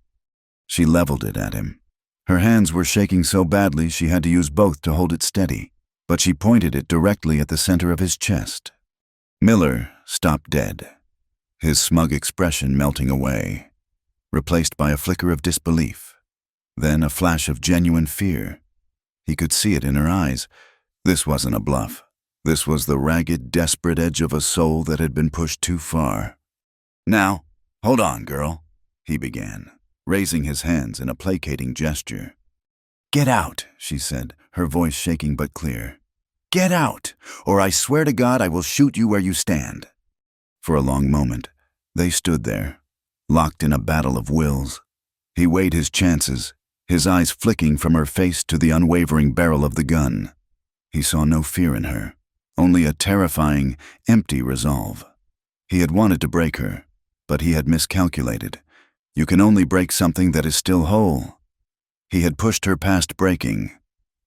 She leveled it at him. Her hands were shaking so badly she had to use both to hold it steady, but she pointed it directly at the center of his chest. Miller stopped dead, his smug expression melting away, replaced by a flicker of disbelief, then a flash of genuine fear. He could see it in her eyes. This wasn't a bluff. This was the ragged, desperate edge of a soul that had been pushed too far. "Now, hold on, girl," he began, raising his hands in a placating gesture. "Get out," she said, her voice shaking but clear. "Get out, or I swear to God I will shoot you where you stand." For a long moment, they stood there, locked in a battle of wills. He weighed his chances, his eyes flicking from her face to the unwavering barrel of the gun. He saw no fear in her, only a terrifying, empty resolve. He had wanted to break her, but he had miscalculated. You can only break something that is still whole. He had pushed her past breaking,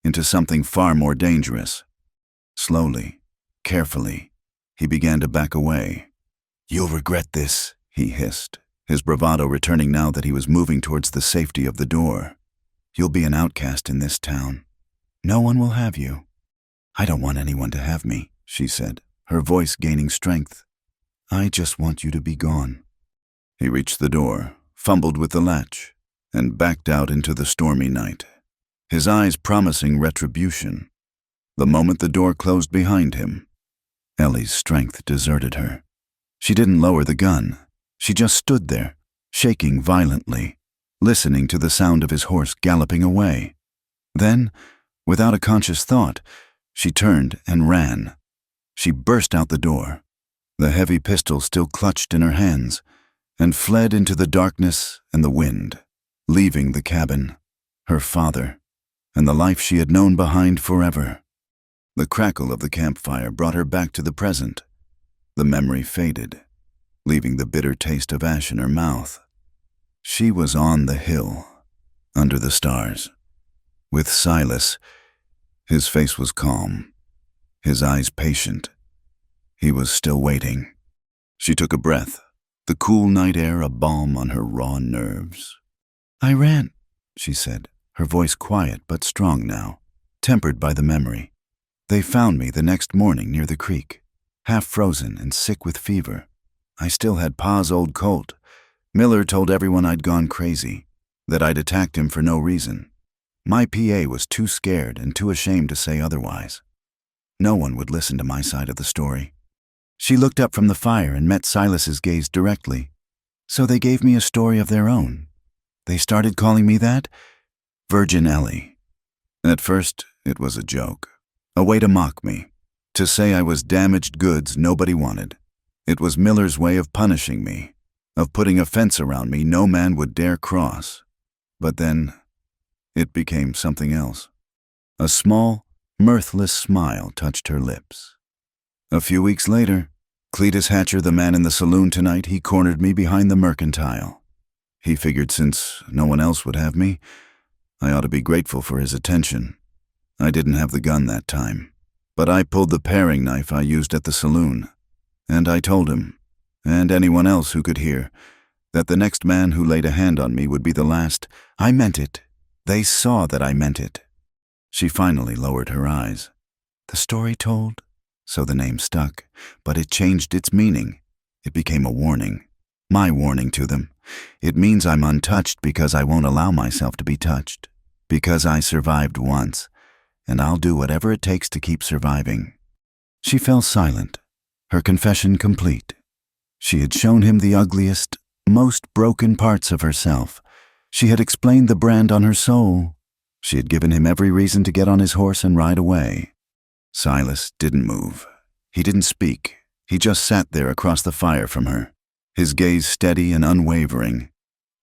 into something far more dangerous. Slowly, carefully, he began to back away. "You'll regret this," he hissed, his bravado returning now that he was moving towards the safety of the door. "You'll be an outcast in this town. No one will have you." "I don't want anyone to have me," she said, her voice gaining strength. "I just want you to be gone." He reached the door, fumbled with the latch, and backed out into the stormy night, his eyes promising retribution. The moment the door closed behind him, Ellie's strength deserted her. She didn't lower the gun. She just stood there, shaking violently, listening to the sound of his horse galloping away. Then, without a conscious thought, she turned and ran. She burst out the door, the heavy pistol still clutched in her hands, and fled into the darkness and the wind, leaving the cabin, her father, and the life she had known behind forever. The crackle of the campfire brought her back to the present. The memory faded, leaving the bitter taste of ash in her mouth. She was on the hill, under the stars, with Silas. His face was calm, his eyes patient. He was still waiting. She took a breath, the cool night air a balm on her raw nerves. "I ran," she said, her voice quiet but strong now, tempered by the memory. "They found me the next morning near the creek, half frozen and sick with fever. I still had Pa's old colt. Miller told everyone I'd gone crazy, that I'd attacked him for no reason. My PA was too scared and too ashamed to say otherwise. No one would listen to my side of the story." She looked up from the fire and met Silas's gaze directly. "So they gave me a story of their own. They started calling me that? Virgin Ellie. At first, it was a joke, a way to mock me, to say I was damaged goods nobody wanted. It was Miller's way of punishing me, of putting a fence around me no man would dare cross. But then, it became something else. A small, mirthless smile touched her lips. A few weeks later, Cletus Hatcher, the man in the saloon tonight, he cornered me behind the mercantile. He figured since no one else would have me, I ought to be grateful for his attention. I didn't have the gun that time, but I pulled the paring knife I used at the saloon, and I told him, and anyone else who could hear, that the next man who laid a hand on me would be the last. I meant it. They saw that I meant it." She finally lowered her eyes. "The story told?" So the name stuck, but it changed its meaning. It became a warning. My warning to them. It means I'm untouched because I won't allow myself to be touched. Because I survived once, and I'll do whatever it takes to keep surviving. She fell silent, her confession complete. She had shown him the ugliest, most broken parts of herself. She had explained the brand on her soul. She had given him every reason to get on his horse and ride away. Silas didn't move. He didn't speak. He just sat there across the fire from her, his gaze steady and unwavering.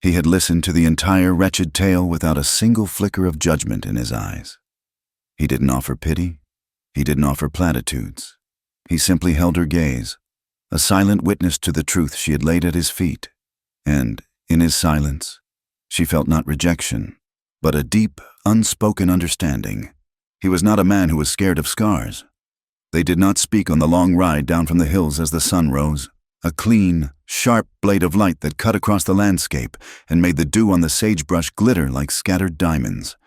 He had listened to the entire wretched tale without a single flicker of judgment in his eyes. He didn't offer pity. He didn't offer platitudes. He simply held her gaze, a silent witness to the truth she had laid at his feet. And, in his silence, she felt not rejection, but a deep, unspoken understanding. He was not a man who was scared of scars. They did not speak on the long ride down from the hills as the sun rose, a clean, sharp blade of light that cut across the landscape and made the dew on the sagebrush glitter like scattered diamonds.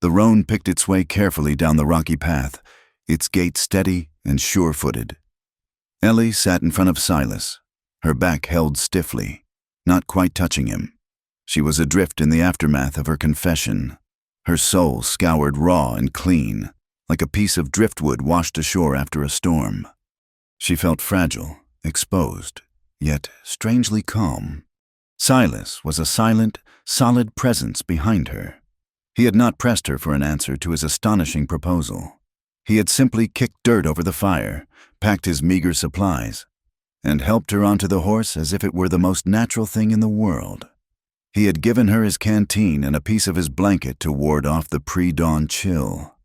The roan picked its way carefully down the rocky path, its gait steady and sure-footed. Ellie sat in front of Silas, her back held stiffly, not quite touching him. She was adrift in the aftermath of her confession, her soul scoured raw and clean, like a piece of driftwood washed ashore after a storm. She felt fragile, exposed, yet strangely calm. Silas was a silent, solid presence behind her. He had not pressed her for an answer to his astonishing proposal. He had simply kicked dirt over the fire, packed his meager supplies, and helped her onto the horse as if it were the most natural thing in the world. He had given her his canteen and a piece of his blanket to ward off the pre-dawn chill.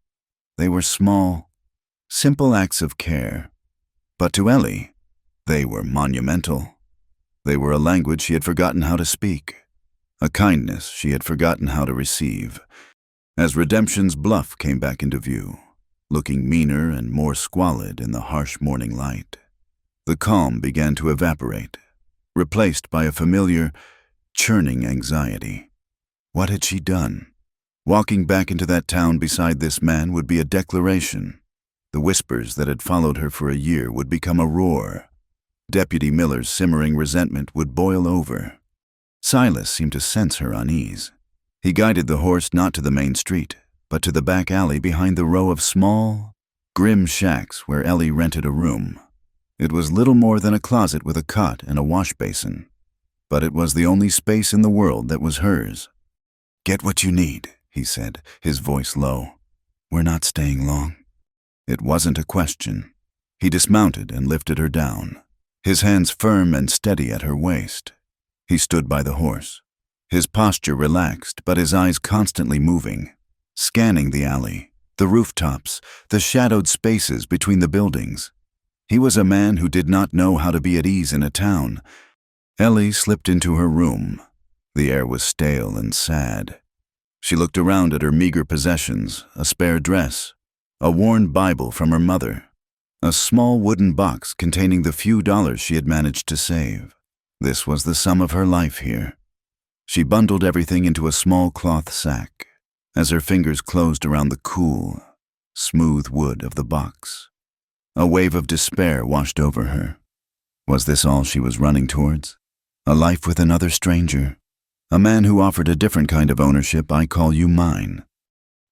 They were small, simple acts of care, but to Ellie, they were monumental. They were a language she had forgotten how to speak, a kindness she had forgotten how to receive. As Redemption's bluff came back into view, looking meaner and more squalid in the harsh morning light, the calm began to evaporate, replaced by a familiar, churning anxiety. What had she done? Walking back into that town beside this man would be a declaration. The whispers that had followed her for a year would become a roar. Deputy Miller's simmering resentment would boil over. Silas seemed to sense her unease. He guided the horse not to the main street, but to the back alley behind the row of small, grim shacks where Ellie rented a room. It was little more than a closet with a cot and a wash basin, but it was the only space in the world that was hers. "Get what you need," he said, his voice low. "We're not staying long." It wasn't a question. He dismounted and lifted her down, his hands firm and steady at her waist. He stood by the horse, his posture relaxed but his eyes constantly moving, scanning the alley, the rooftops, the shadowed spaces between the buildings. He was a man who did not know how to be at ease in a town. Ellie slipped into her room. The air was stale and sad. She looked around at her meager possessions, a spare dress, a worn Bible from her mother, a small wooden box containing the few dollars she had managed to save. This was the sum of her life here. She bundled everything into a small cloth sack as her fingers closed around the cool, smooth wood of the box. A wave of despair washed over her. Was this all she was running towards? A life with another stranger? A man who offered a different kind of ownership, "I call you mine."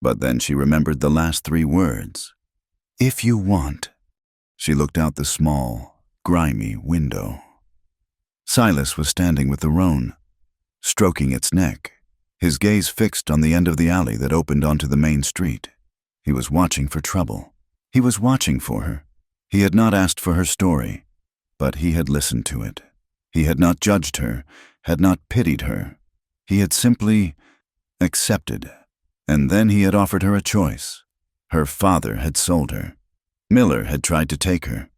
But then she remembered the last 3 words. "If you want." She looked out the small, grimy window. Silas was standing with the roan, stroking its neck, his gaze fixed on the end of the alley that opened onto the main street. He was watching for trouble. He was watching for her. He had not asked for her story, but he had listened to it. He had not judged her, had not pitied her. He had simply accepted. And then he had offered her a choice. Her father had sold her. Miller had tried to take her.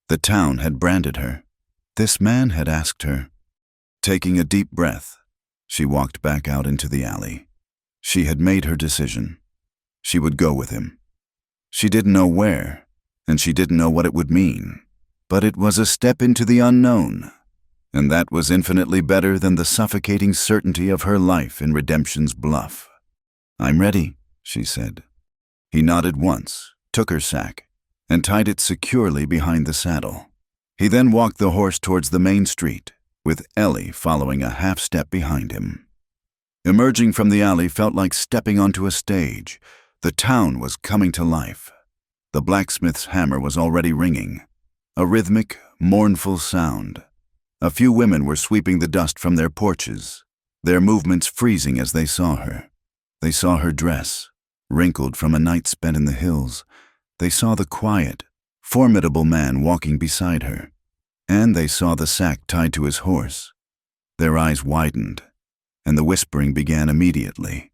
The town had branded her. This man had asked her. Taking a deep breath, she walked back out into the alley. She had made her decision. She would go with him. She didn't know where, and she didn't know what it would mean, but it was a step into the unknown, and that was infinitely better than the suffocating certainty of her life in Redemption's bluff. "I'm ready," she said. He nodded once, took her sack, and tied it securely behind the saddle. He then walked the horse towards the main street, with Ellie following a half-step behind him. Emerging from the alley felt like stepping onto a stage. The town was coming to life. The blacksmith's hammer was already ringing, a rhythmic, mournful sound. A few women were sweeping the dust from their porches, their movements freezing as they saw her. They saw her dress, wrinkled from a night spent in the hills. They saw the quiet, formidable man walking beside her, and they saw the sack tied to his horse. Their eyes widened, and the whispering began immediately,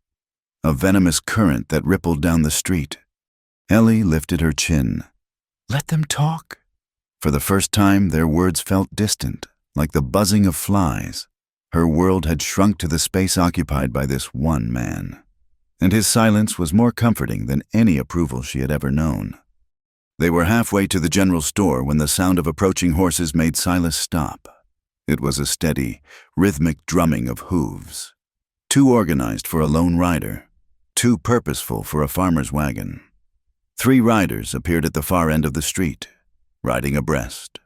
a venomous current that rippled down the street. Ellie lifted her chin. Let them talk. For the first time, their words felt distant, like the buzzing of flies. Her world had shrunk to the space occupied by this one man. and his silence was more comforting than any approval she had ever known. They were halfway to the general store when the sound of approaching horses made Silas stop. It was a steady, rhythmic drumming of hooves, too organized for a lone rider, too purposeful for a farmer's wagon. 3 riders appeared at the far end of the street, riding abreast,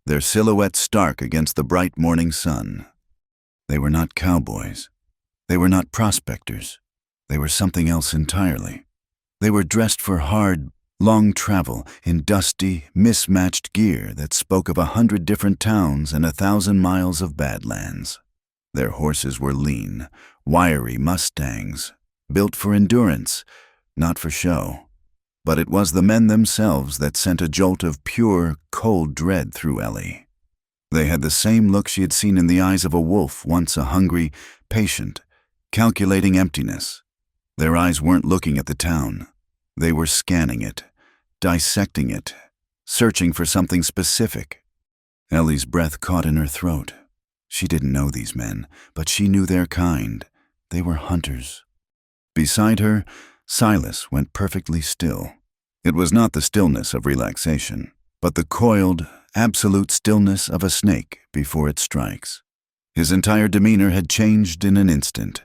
their silhouettes stark against the bright morning sun. They were not cowboys. They were not prospectors. They were something else entirely. They were dressed for hard, long travel in dusty, mismatched gear that spoke of 100 different towns and 1,000 miles of badlands. Their horses were lean, wiry mustangs, built for endurance, not for show. But it was the men themselves that sent a jolt of pure, cold dread through Ellie. They had the same look she had seen in the eyes of a wolf, once a hungry, patient, calculating emptiness. Their eyes weren't looking at the town. They were scanning it, dissecting it, searching for something specific. Ellie's breath caught in her throat. She didn't know these men, but she knew their kind. They were hunters. Beside her, Silas went perfectly still. It was not the stillness of relaxation, but the coiled, absolute stillness of a snake before it strikes. His entire demeanor had changed in an instant.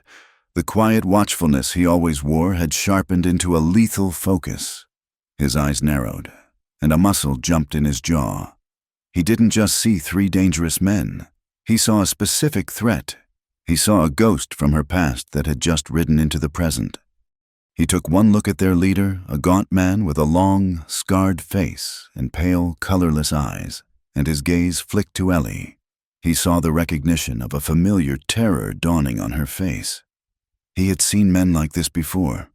The quiet watchfulness he always wore had sharpened into a lethal focus. His eyes narrowed, and a muscle jumped in his jaw. He didn't just see 3 dangerous men. He saw a specific threat. He saw a ghost from her past that had just ridden into the present. He took one look at their leader, a gaunt man with a long, scarred face and pale, colorless eyes, and his gaze flicked to Ellie. He saw the recognition of a familiar terror dawning on her face. He had seen men like this before,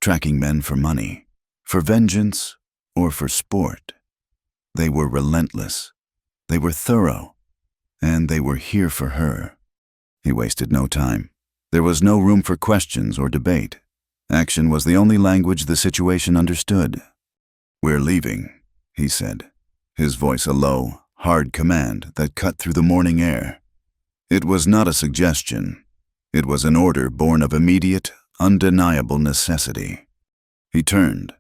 tracking men for money, for vengeance, or for sport. They were relentless. They were thorough. And they were here for her. He wasted no time. There was no room for questions or debate. Action was the only language the situation understood. "We're leaving," he said, his voice a low, hard command that cut through the morning air. It was not a suggestion. It was an order born of immediate, undeniable necessity. He turned,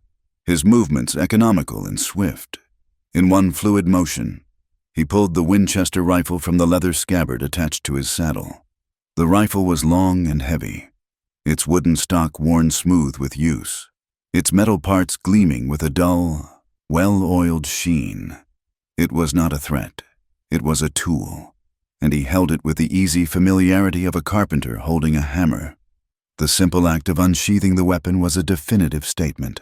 his movements economical and swift. In one fluid motion, he pulled the Winchester rifle from the leather scabbard attached to his saddle. The rifle was long and heavy, its wooden stock worn smooth with use, its metal parts gleaming with a dull, well-oiled sheen. It was not a threat. It was a tool, and he held it with the easy familiarity of a carpenter holding a hammer. The simple act of unsheathing the weapon was a definitive statement.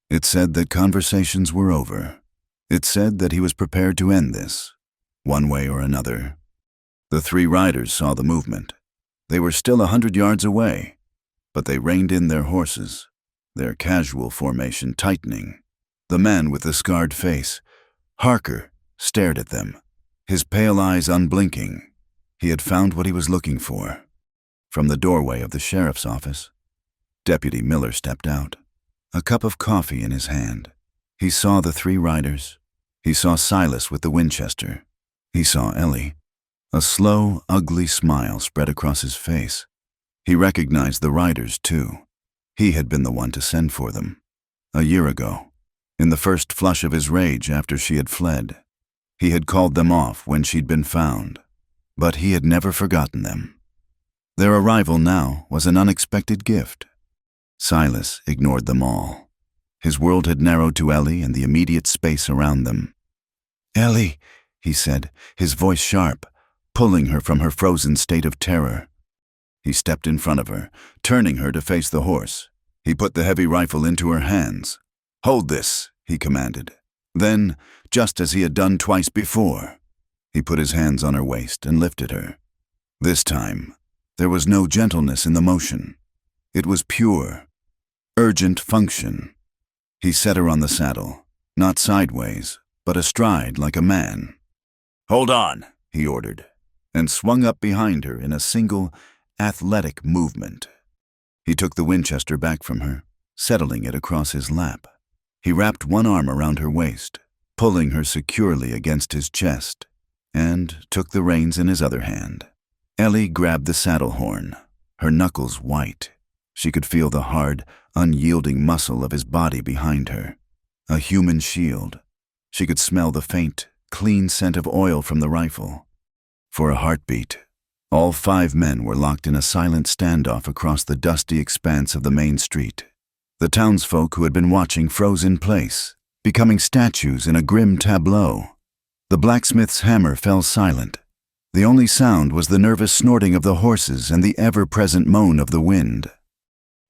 It said that conversations were over. It said that he was prepared to end this, one way or another. The 3 riders saw the movement. They were still 100 yards away, but they reined in their horses, their casual formation tightening. The man with the scarred face, Harker, stared at them, his pale eyes unblinking. He had found what he was looking for. From the doorway of the sheriff's office, Deputy Miller stepped out, a cup of coffee in his hand. He saw the 3 riders. He saw Silas with the Winchester. He saw Ellie. A slow, ugly smile spread across his face. He recognized the riders, too. He had been the one to send for them. A year ago, in the first flush of his rage after she had fled. He had called them off when she'd been found, but he had never forgotten them. Their arrival now was an unexpected gift. Silas ignored them all. His world had narrowed to Ellie and the immediate space around them. "Ellie," he said, his voice sharp, pulling her from her frozen state of terror. He stepped in front of her, turning her to face the horse. He put the heavy rifle into her hands. "Hold this," he commanded. Then, just as he had done twice before, he put his hands on her waist and lifted her. This time, there was no gentleness in the motion. It was pure, urgent function. He set her on the saddle, not sideways, but astride like a man. "Hold on," he ordered, and swung up behind her in a single, athletic movement. He took the Winchester back from her, settling it across his lap. He wrapped one arm around her waist, pulling her securely against his chest, and took the reins in his other hand. Ellie grabbed the saddle horn, her knuckles white. She could feel the hard, unyielding muscle of his body behind her. A human shield. She could smell the faint, clean scent of oil from the rifle. For a heartbeat, all 5 men were locked in a silent standoff across the dusty expanse of the main street. The townsfolk who had been watching froze in place, becoming statues in a grim tableau. The blacksmith's hammer fell silent. The only sound was the nervous snorting of the horses and the ever-present moan of the wind.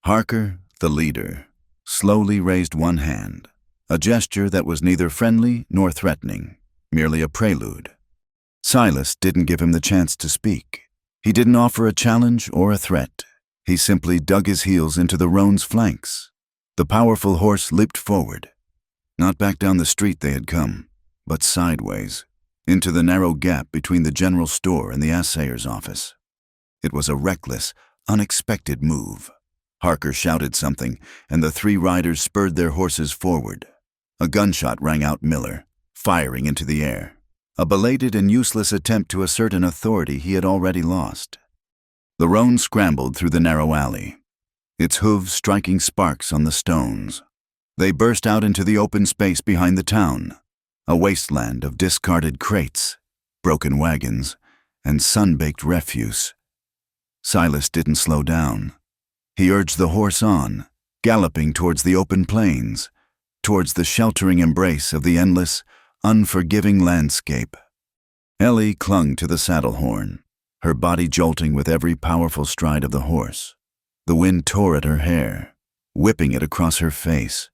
Harker, the leader, slowly raised one hand, a gesture that was neither friendly nor threatening, merely a prelude. Silas didn't give him the chance to speak. He didn't offer a challenge or a threat. He simply dug his heels into the roan's flanks. The powerful horse leaped forward, not back down the street they had come, but sideways, into the narrow gap between the general store and the assayer's office. It was a reckless, unexpected move. Harker shouted something, and the 3 riders spurred their horses forward. A gunshot rang out Miller, firing into the air. A belated and useless attempt to assert an authority he had already lost. The roan scrambled through the narrow alley, its hooves striking sparks on the stones. They burst out into the open space behind the town, a wasteland of discarded crates, broken wagons, and sun-baked refuse. Silas didn't slow down. He urged the horse on, galloping towards the open plains, towards the sheltering embrace of the endless, unforgiving landscape. Ellie clung to the saddle horn, her body jolting with every powerful stride of the horse. The wind tore at her hair, whipping it across her face.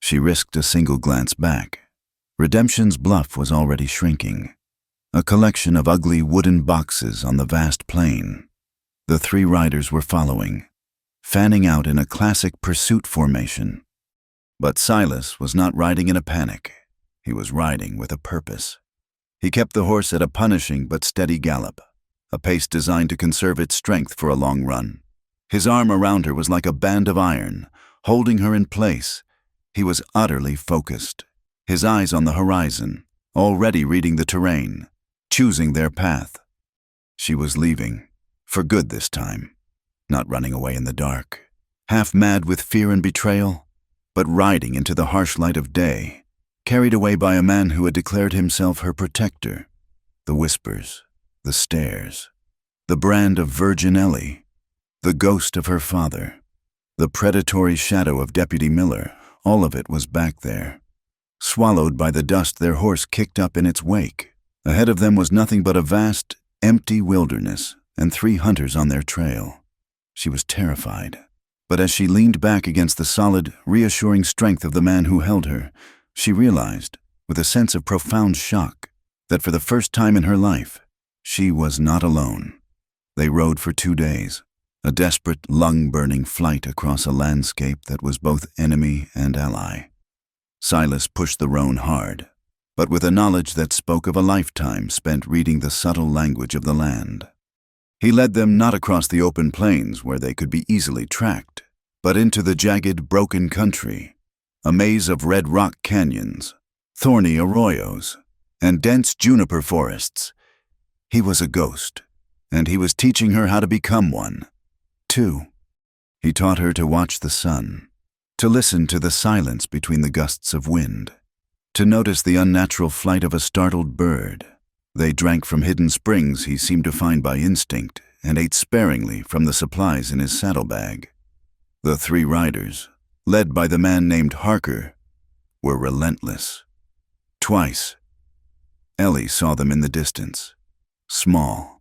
She risked a single glance back. Redemption's bluff was already shrinking, a collection of ugly wooden boxes on the vast plain. The 3 riders were following, fanning out in a classic pursuit formation. But Silas was not riding in a panic. He was riding with a purpose. He kept the horse at a punishing but steady gallop, a pace designed to conserve its strength for a long run. His arm around her was like a band of iron, holding her in place. He was utterly focused, his eyes on the horizon, already reading the terrain, choosing their path. She was leaving, for good this time, not running away in the dark, half mad with fear and betrayal, but riding into the harsh light of day, carried away by a man who had declared himself her protector. The whispers, the stares, the brand of Virgin Ellie, the ghost of her father, the predatory shadow of Deputy Miller, all of it was back there. Swallowed by the dust their horse kicked up in its wake. Ahead of them was nothing but a vast, empty wilderness and 3 hunters on their trail. She was terrified, but as she leaned back against the solid, reassuring strength of the man who held her, she realized, with a sense of profound shock, that for the first time in her life, she was not alone. They rode for 2 days, a desperate, lung-burning flight across a landscape that was both enemy and ally. Silas pushed the roan hard, but with a knowledge that spoke of a lifetime spent reading the subtle language of the land. He led them not across the open plains where they could be easily tracked, but into the jagged, broken country, a maze of red rock canyons, thorny arroyos, and dense juniper forests. He was a ghost, and he was teaching her how to become one, too. He taught her to watch the sun, to listen to the silence between the gusts of wind, to notice the unnatural flight of a startled bird. They drank from hidden springs he seemed to find by instinct and ate sparingly from the supplies in his saddlebag. The 3 riders, led by the man named Harker, were relentless. Twice, Ellie saw them in the distance, small,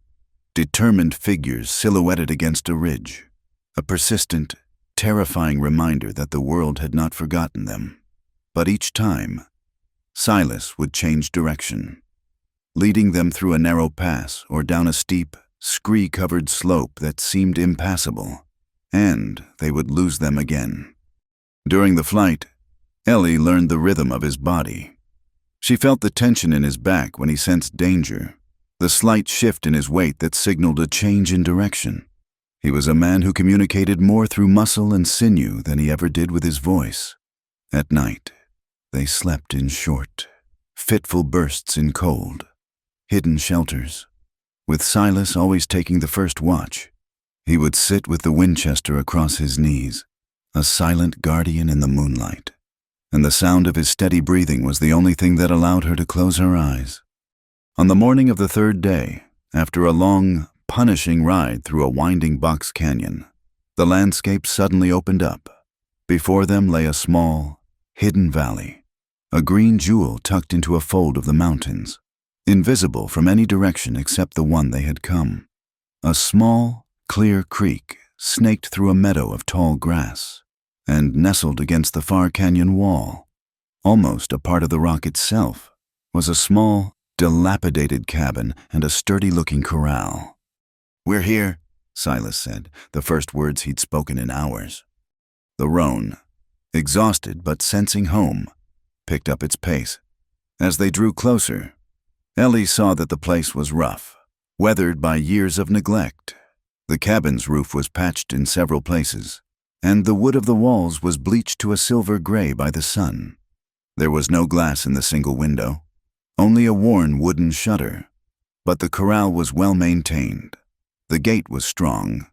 determined figures silhouetted against a ridge, a persistent, terrifying reminder that the world had not forgotten them. But each time, Silas would change direction, leading them through a narrow pass or down a steep, scree-covered slope that seemed impassable, and they would lose them again. During the flight, Ellie learned the rhythm of his body. She felt the tension in his back when he sensed danger, the slight shift in his weight that signaled a change in direction. He was a man who communicated more through muscle and sinew than he ever did with his voice. At night, they slept in short, fitful bursts in cold, hidden shelters, with Silas always taking the first watch. He would sit with the Winchester across his knees, a silent guardian in the moonlight, and the sound of his steady breathing was the only thing that allowed her to close her eyes. On the morning of the third day, after a long, punishing ride through a winding box canyon, the landscape suddenly opened up. Before them lay a small, hidden valley, a green jewel tucked into a fold of the mountains, invisible from any direction except the one they had come. A small, clear creek snaked through a meadow of tall grass, and nestled against the far canyon wall, almost a part of the rock itself, was a small, dilapidated cabin and a sturdy-looking corral. "We're here," Silas said, the first words he'd spoken in hours. The roan, exhausted but sensing home, picked up its pace. As they drew closer, Ellie saw that the place was rough, weathered by years of neglect. The cabin's roof was patched in several places, and the wood of the walls was bleached to a silver gray by the sun. There was no glass in the single window, only a worn wooden shutter, but the corral was well maintained. The gate was strong,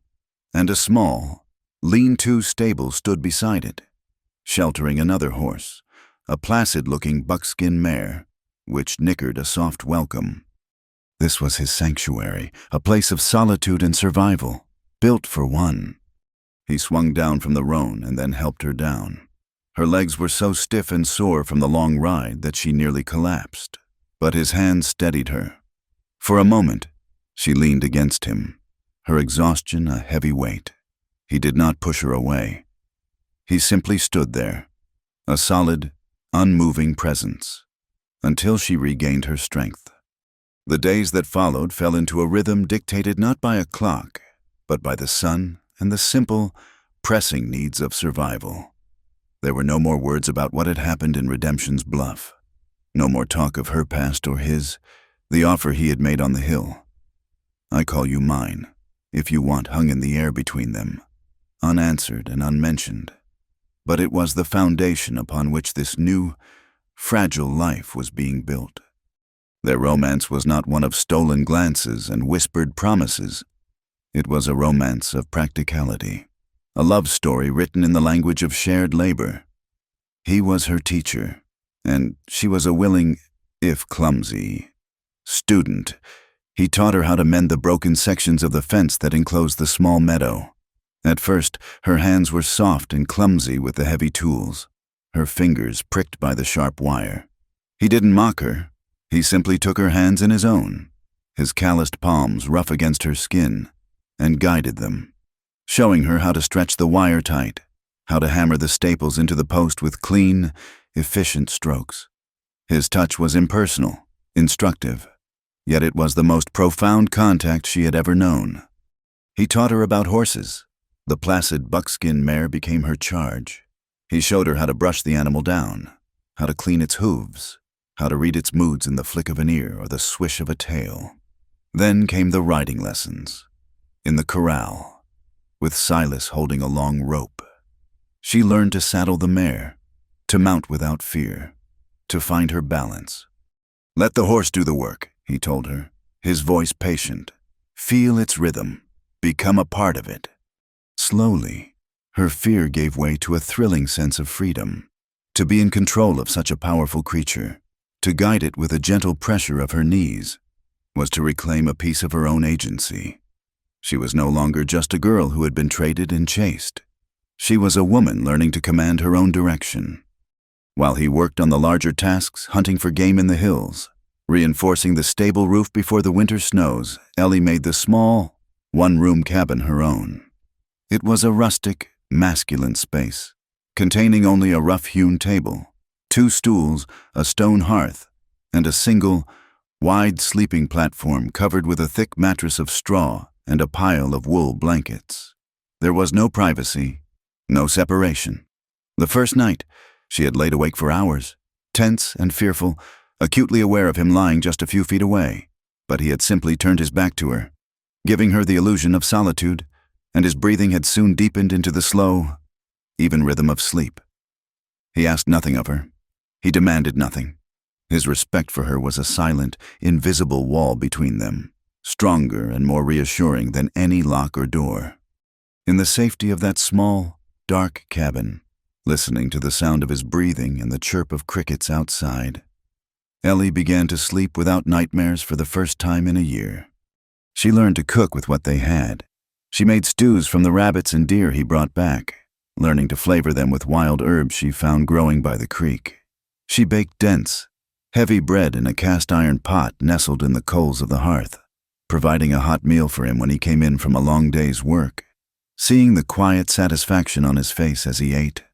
and a small, lean-to stable stood beside it, sheltering another horse, a placid-looking buckskin mare, which nickered a soft welcome. This was his sanctuary, a place of solitude and survival, built for one. He swung down from the roan and then helped her down. Her legs were so stiff and sore from the long ride that she nearly collapsed, but his hand steadied her. For a moment, she leaned against him, her exhaustion a heavy weight. He did not push her away. He simply stood there, a solid, unmoving presence, until she regained her strength. The days that followed fell into a rhythm dictated not by a clock, but by the sun and the simple, pressing needs of survival. There were no more words about what had happened in Redemption's Bluff, no more talk of her past or his, the offer he had made on the hill. "I call you mine, if you want," hung in the air between them, unanswered and unmentioned. But it was the foundation upon which this new, fragile life was being built. Their romance was not one of stolen glances and whispered promises. It was a romance of practicality, a love story written in the language of shared labor. He was her teacher, and she was a willing, if clumsy, student. He taught her how to mend the broken sections of the fence that enclosed the small meadow. At first, her hands were soft and clumsy with the heavy tools, her fingers pricked by the sharp wire. He didn't mock her. He simply took her hands in his own, his calloused palms rough against her skin, and guided them, showing her how to stretch the wire tight, how to hammer the staples into the post with clean, efficient strokes. His touch was impersonal, instructive, yet it was the most profound contact she had ever known. He taught her about horses. The placid buckskin mare became her charge. He showed her how to brush the animal down, how to clean its hooves, how to read its moods in the flick of an ear or the swish of a tail. Then came the riding lessons, in the corral, with Silas holding a long rope. She learned to saddle the mare, to mount without fear, to find her balance. "Let the horse do the work," he told her, his voice patient. "Feel its rhythm. Become a part of it." Slowly, her fear gave way to a thrilling sense of freedom. To be in control of such a powerful creature, to guide it with a gentle pressure of her knees, was to reclaim a piece of her own agency. She was no longer just a girl who had been traded and chased. She was a woman learning to command her own direction. While he worked on the larger tasks, hunting for game in the hills, reinforcing the stable roof before the winter snows, Ellie made the small, one-room cabin her own. It was a rustic, masculine space, containing only a rough-hewn table, 2 stools, a stone hearth, and a single, wide sleeping platform covered with a thick mattress of straw and a pile of wool blankets. There was no privacy, no separation. The first night, she had laid awake for hours, tense and fearful, acutely aware of him lying just a few feet away, but he had simply turned his back to her, giving her the illusion of solitude, and his breathing had soon deepened into the slow, even rhythm of sleep. He asked nothing of her. He demanded nothing. His respect for her was a silent, invisible wall between them, stronger and more reassuring than any lock or door. In the safety of that small, dark cabin, listening to the sound of his breathing and the chirp of crickets outside, Ellie began to sleep without nightmares for the first time in a year. She learned to cook with what they had. She made stews from the rabbits and deer he brought back, learning to flavor them with wild herbs she found growing by the creek. She baked dense, heavy bread in a cast-iron pot nestled in the coals of the hearth, providing a hot meal for him when he came in from a long day's work. Seeing the quiet satisfaction on his face as he ate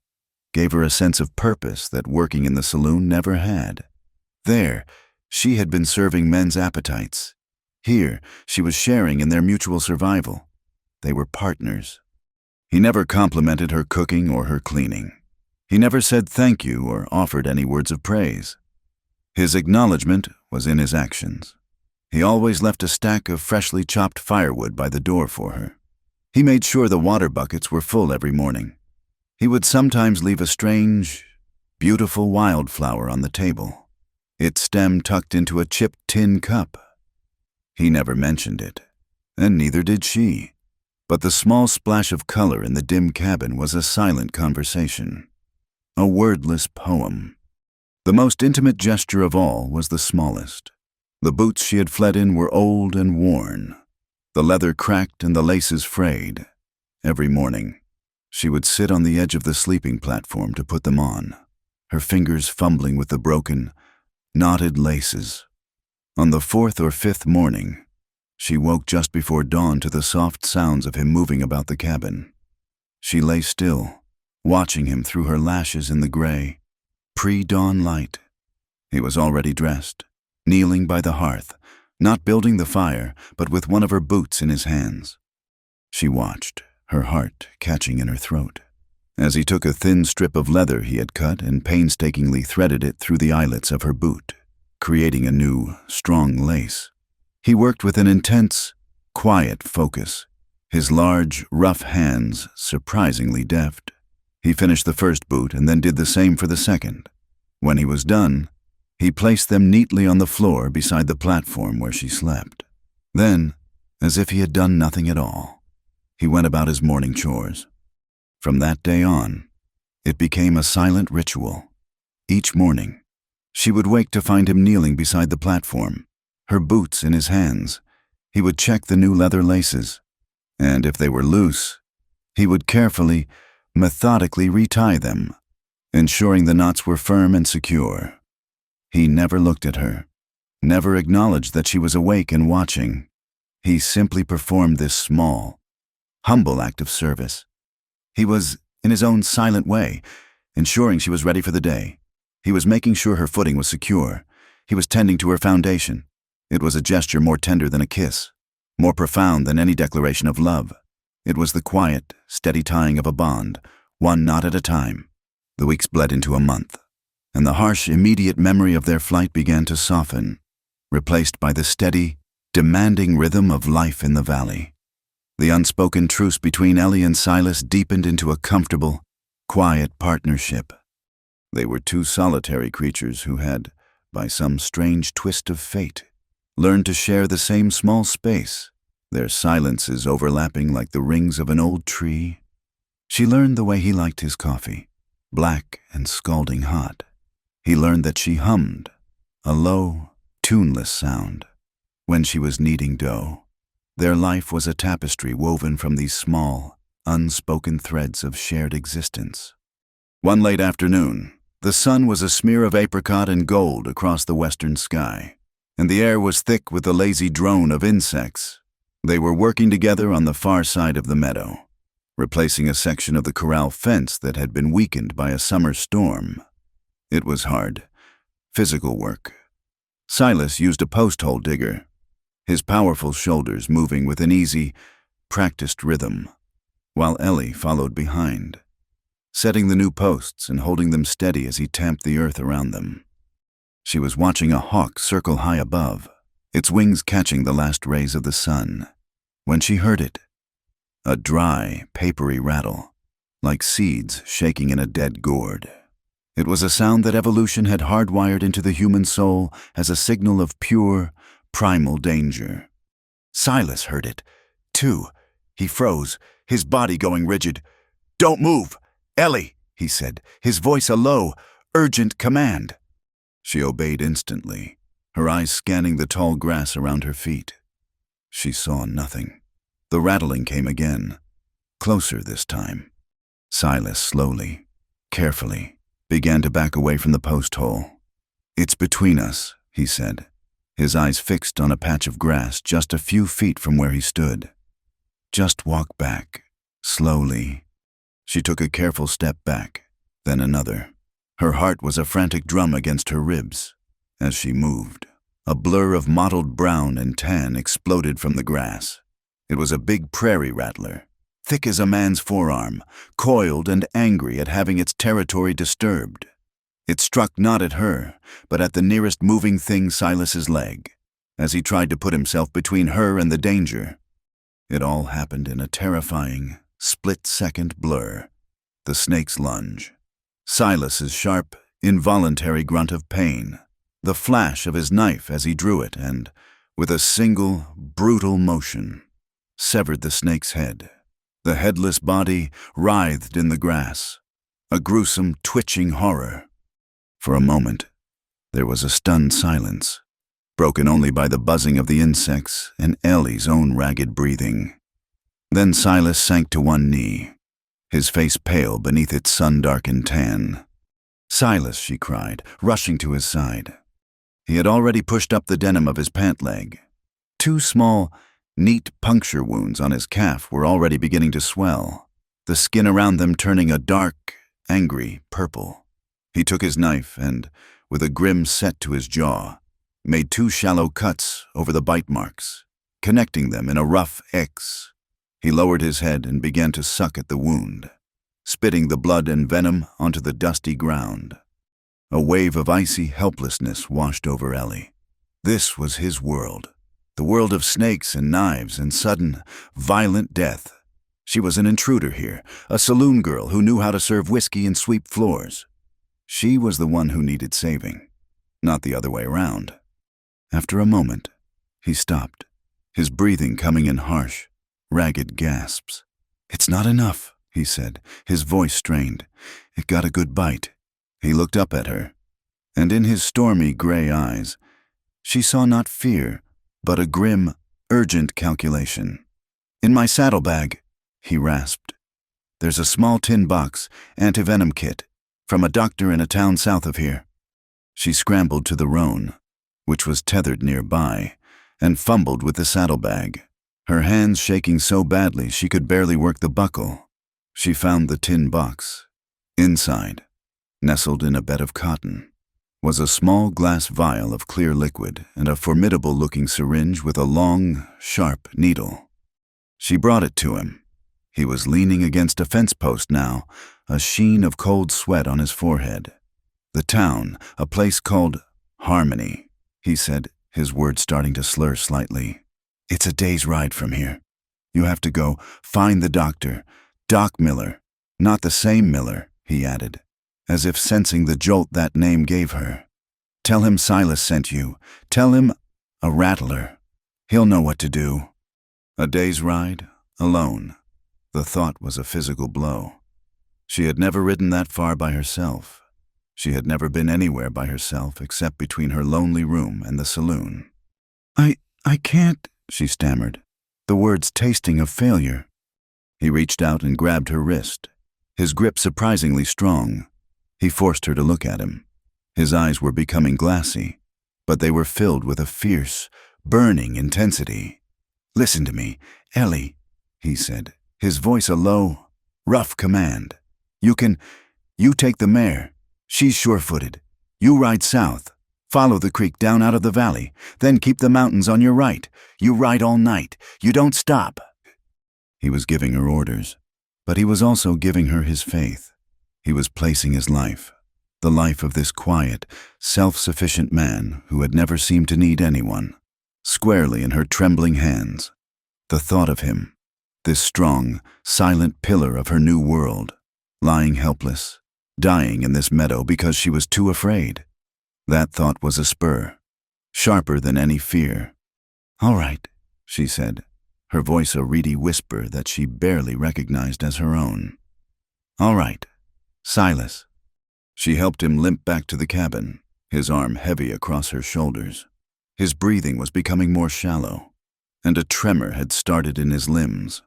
gave her a sense of purpose that working in the saloon never had. There, she had been serving men's appetites. Here, she was sharing in their mutual survival. They were partners. He never complimented her cooking or her cleaning. He never said thank you or offered any words of praise. His acknowledgement was in his actions. He always left a stack of freshly chopped firewood by the door for her. He made sure the water buckets were full every morning. He would sometimes leave a strange, beautiful wildflower on the table, its stem tucked into a chipped tin cup. He never mentioned it, and neither did she. But the small splash of color in the dim cabin was a silent conversation, a wordless poem. The most intimate gesture of all was the smallest. The boots she had fled in were old and worn, the leather cracked and the laces frayed. Every morning, she would sit on the edge of the sleeping platform to put them on, her fingers fumbling with the broken, knotted laces. On the fourth or fifth morning, she woke just before dawn to the soft sounds of him moving about the cabin. She lay still, watching him through her lashes in the gray, pre-dawn light. He was already dressed, kneeling by the hearth, not building the fire, but with one of her boots in his hands. She watched, her heart catching in her throat, as he took a thin strip of leather he had cut and painstakingly threaded it through the eyelets of her boot, creating a new, strong lace. He worked with an intense, quiet focus, his large, rough hands surprisingly deft. He finished the first boot and then did the same for the second. When he was done, he placed them neatly on the floor beside the platform where she slept. Then, as if he had done nothing at all, he went about his morning chores. From that day on, it became a silent ritual. Each morning, she would wake to find him kneeling beside the platform, her boots in his hands. He would check the new leather laces, and if they were loose, he would carefully, methodically retie them, ensuring the knots were firm and secure. He never looked at her, never acknowledged that she was awake and watching. He simply performed this small, humble act of service. He was, in his own silent way, ensuring she was ready for the day. He was making sure her footing was secure. He was tending to her foundation. It was a gesture more tender than a kiss, more profound than any declaration of love. It was the quiet, steady tying of a bond, one knot at a time. The weeks bled into a month, and the harsh, immediate memory of their flight began to soften, replaced by the steady, demanding rhythm of life in the valley. The unspoken truce between Ellie and Silas deepened into a comfortable, quiet partnership. They were two solitary creatures who had, by some strange twist of fate, learned to share the same small space, their silences overlapping like the rings of an old tree. She learned the way he liked his coffee, black and scalding hot. He learned that she hummed, a low, tuneless sound, when she was kneading dough. Their life was a tapestry woven from these small, unspoken threads of shared existence. One late afternoon, the sun was a smear of apricot and gold across the western sky, and the air was thick with the lazy drone of insects. They were working together on the far side of the meadow, replacing a section of the corral fence that had been weakened by a summer storm. It was hard, physical work. Silas used a post-hole digger, his powerful shoulders moving with an easy, practiced rhythm, while Ellie followed behind, setting the new posts and holding them steady as he tamped the earth around them. She was watching a hawk circle high above, its wings catching the last rays of the sun, when she heard it, a dry, papery rattle, like seeds shaking in a dead gourd. It was a sound that evolution had hardwired into the human soul as a signal of pure, primal danger. Silas heard it, too, He froze, his body going rigid. "Don't move! Ellie!" he said, his voice a low, urgent command. She obeyed instantly, her eyes scanning the tall grass around her feet. She saw nothing. The rattling came again, closer this time. Silas slowly, carefully, began to back away from the post hole. "It's between us," he said, his eyes fixed on a patch of grass just a few feet from where he stood. "Just walk back, slowly." She took a careful step back, then another. Her heart was a frantic drum against her ribs. As she moved, a blur of mottled brown and tan exploded from the grass. It was a big prairie rattler, thick as a man's forearm, coiled and angry at having its territory disturbed. It struck not at her, but at the nearest moving thing, Silas's leg, as he tried to put himself between her and the danger. It all happened in a terrifying, split-second blur. The snake's lunge, Silas's sharp, involuntary grunt of pain, the flash of his knife as he drew it and, with a single, brutal motion, severed the snake's head. The headless body writhed in the grass, a gruesome, twitching horror. For a moment, there was a stunned silence, broken only by the buzzing of the insects and Ellie's own ragged breathing. Then Silas sank to one knee, his face pale beneath its sun-darkened tan. "Silas," she cried, rushing to his side. He had already pushed up the denim of his pant leg. 2 small, neat puncture wounds on his calf were already beginning to swell, the skin around them turning a dark, angry purple. He took his knife and, with a grim set to his jaw, made 2 shallow cuts over the bite marks, connecting them in a rough X. He lowered his head and began to suck at the wound, spitting the blood and venom onto the dusty ground. A wave of icy helplessness washed over Ellie. This was his world, the world of snakes and knives and sudden, violent death. She was an intruder here, a saloon girl who knew how to serve whiskey and sweep floors. She was the one who needed saving, not the other way around. After a moment, he stopped, his breathing coming in harsh, ragged gasps. "It's not enough," he said, his voice strained. "It got a good bite." He looked up at her, and in his stormy gray eyes, she saw not fear, but a grim, urgent calculation. "In my saddlebag," he rasped. "There's a small tin box, anti-venom kit, from a doctor in a town south of here." She scrambled to the roan, which was tethered nearby, and fumbled with the saddlebag, her hands shaking so badly she could barely work the buckle. She found the tin box. Inside, nestled in a bed of cotton, was a small glass vial of clear liquid and a formidable-looking syringe with a long, sharp needle. She brought it to him. He was leaning against a fence post now, a sheen of cold sweat on his forehead. "The town, a place called Harmony," he said, his words starting to slur slightly. "It's a day's ride from here. You have to go find the doctor, Doc Miller, not the same Miller," he added, as if sensing the jolt that name gave her. "Tell him Silas sent you. Tell him a rattler. He'll know what to do." A day's ride, alone. The thought was a physical blow. She had never ridden that far by herself. She had never been anywhere by herself except between her lonely room and the saloon. I can't," she stammered, the words tasting of failure. He reached out and grabbed her wrist, his grip surprisingly strong. He forced her to look at him. His eyes were becoming glassy, but they were filled with a fierce, burning intensity. "Listen to me, Ellie," he said, his voice a low, rough command. You take the mare. She's sure-footed. You ride south. Follow the creek down out of the valley. Then keep the mountains on your right. You ride all night. You don't stop." He was giving her orders, but he was also giving her his faith. He was placing his life, the life of this quiet, self-sufficient man who had never seemed to need anyone, squarely in her trembling hands. The thought of him, this strong, silent pillar of her new world, lying helpless, dying in this meadow because she was too afraid. That thought was a spur, sharper than any fear. "All right," she said, her voice a reedy whisper that she barely recognized as her own. "All right, Silas." She helped him limp back to the cabin, his arm heavy across her shoulders. His breathing was becoming more shallow, and a tremor had started in his limbs.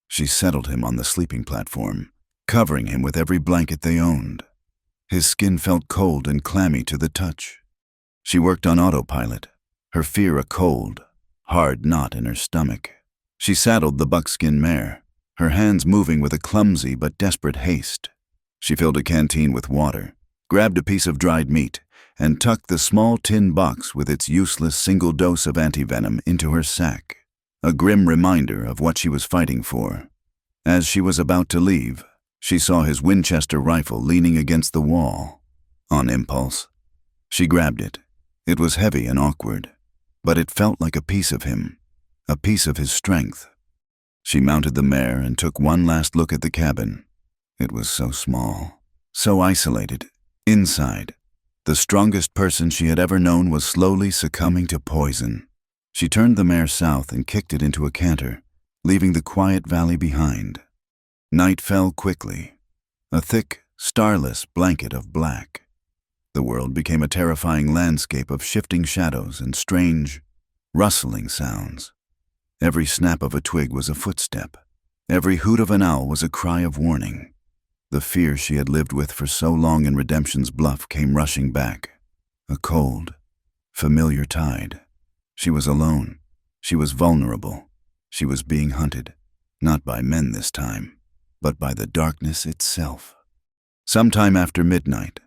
She settled him on the sleeping platform, covering him with every blanket they owned. His skin felt cold and clammy to the touch. She worked on autopilot, her fear a cold, hard knot in her stomach. She saddled the buckskin mare, her hands moving with a clumsy but desperate haste. She filled a canteen with water, grabbed a piece of dried meat, and tucked the small tin box with its useless single dose of antivenom into her sack, a grim reminder of what she was fighting for. As she was about to leave, she saw his Winchester rifle leaning against the wall. On impulse, she grabbed it. It was heavy and awkward, but it felt like a piece of him, a piece of his strength. She mounted the mare and took one last look at the cabin. It was so small, so isolated. Inside, the strongest person she had ever known was slowly succumbing to poison. She turned the mare south and kicked it into a canter, leaving the quiet valley behind. Night fell quickly, a thick, starless blanket of black. The world became a terrifying landscape of shifting shadows and strange, rustling sounds. Every snap of a twig was a footstep. Every hoot of an owl was a cry of warning. The fear she had lived with for so long in Redemption's Bluff came rushing back. A cold, familiar tide. She was alone. She was vulnerable. She was being hunted, not by men this time, but by the darkness itself. Sometime after midnight,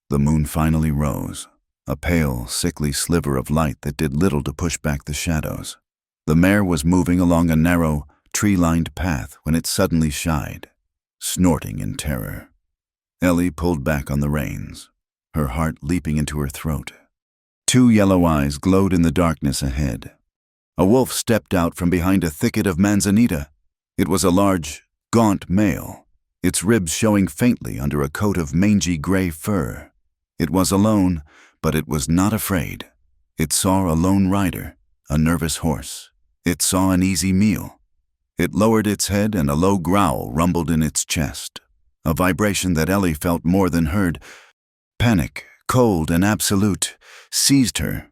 the moon finally rose, a pale, sickly sliver of light that did little to push back the shadows. The mare was moving along a narrow, tree-lined path when it suddenly shied, snorting in terror. Ellie pulled back on the reins, her heart leaping into her throat. Two yellow eyes glowed in the darkness ahead. A wolf stepped out from behind a thicket of manzanita. It was a large, gaunt male, its ribs showing faintly under a coat of mangy gray fur. It was alone, but it was not afraid. It saw a lone rider, a nervous horse. It saw an easy meal. It lowered its head and a low growl rumbled in its chest, a vibration that Ellie felt more than heard. Panic, cold and absolute, seized her.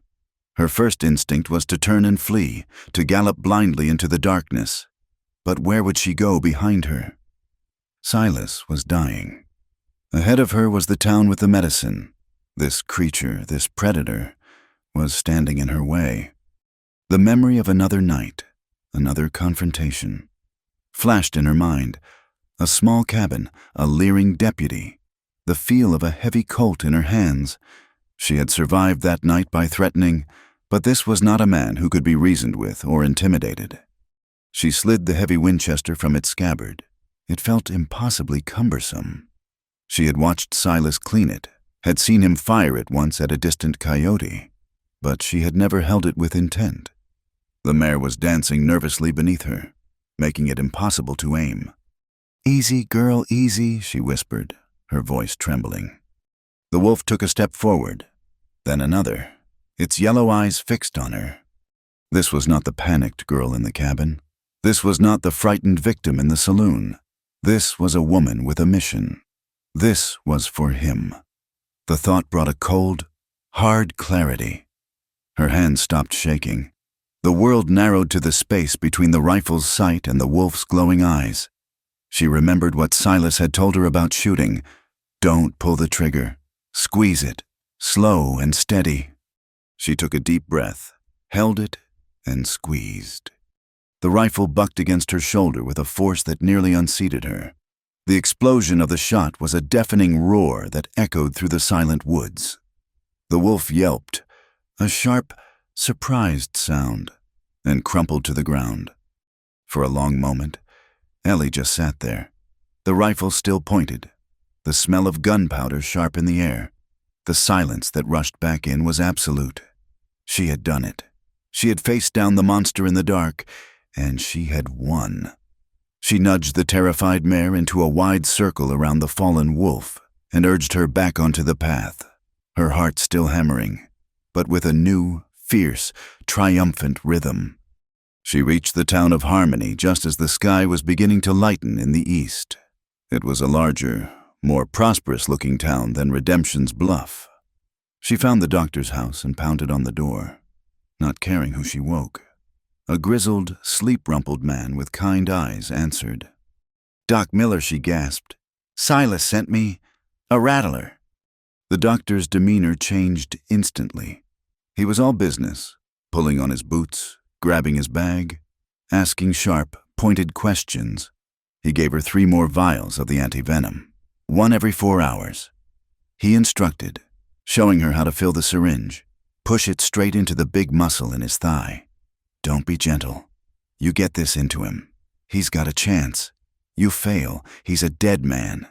Her first instinct was to turn and flee, to gallop blindly into the darkness. But where would she go behind her? Silas was dying. Ahead of her was the town with the medicine. This creature, this predator, was standing in her way. The memory of another night, another confrontation, flashed in her mind. A small cabin, a leering deputy, the feel of a heavy Colt in her hands. She had survived that night by threatening, but this was not a man who could be reasoned with or intimidated. She slid the heavy Winchester from its scabbard. It felt impossibly cumbersome. She had watched Silas clean it, had seen him fire it once at a distant coyote, but she had never held it with intent. The mare was dancing nervously beneath her, making it impossible to aim. "Easy, girl, easy," she whispered, her voice trembling. The wolf took a step forward, then another, its yellow eyes fixed on her. This was not the panicked girl in the cabin. This was not the frightened victim in the saloon. This was a woman with a mission. This was for him. The thought brought a cold, hard clarity. Her hands stopped shaking. The world narrowed to the space between the rifle's sight and the wolf's glowing eyes. She remembered what Silas had told her about shooting. Don't pull the trigger. Squeeze it, slow and steady. She took a deep breath, held it, and squeezed. The rifle bucked against her shoulder with a force that nearly unseated her. The explosion of the shot was a deafening roar that echoed through the silent woods. The wolf yelped, a sharp, surprised sound, and crumpled to the ground. For a long moment, Ellie just sat there, the rifle still pointed, the smell of gunpowder sharp in the air. The silence that rushed back in was absolute. She had done it. She had faced down the monster in the dark, and she had won. She nudged the terrified mare into a wide circle around the fallen wolf and urged her back onto the path, her heart still hammering, but with a new, fierce, triumphant rhythm. She reached the town of Harmony just as the sky was beginning to lighten in the east. It was a larger, more prosperous-looking town than Redemption's Bluff. She found the doctor's house and pounded on the door, not caring who she woke. A grizzled, sleep-rumpled man with kind eyes answered. "Doc Miller," she gasped. "Silas sent me a rattler." The doctor's demeanor changed instantly. He was all business, pulling on his boots, grabbing his bag, asking sharp, pointed questions. He gave her 3 more vials of the antivenom, 1 every 4 hours. He instructed, showing her how to fill the syringe. Push it straight into the big muscle in his thigh. Don't be gentle. You get this into him. He's got a chance. You fail, he's a dead man.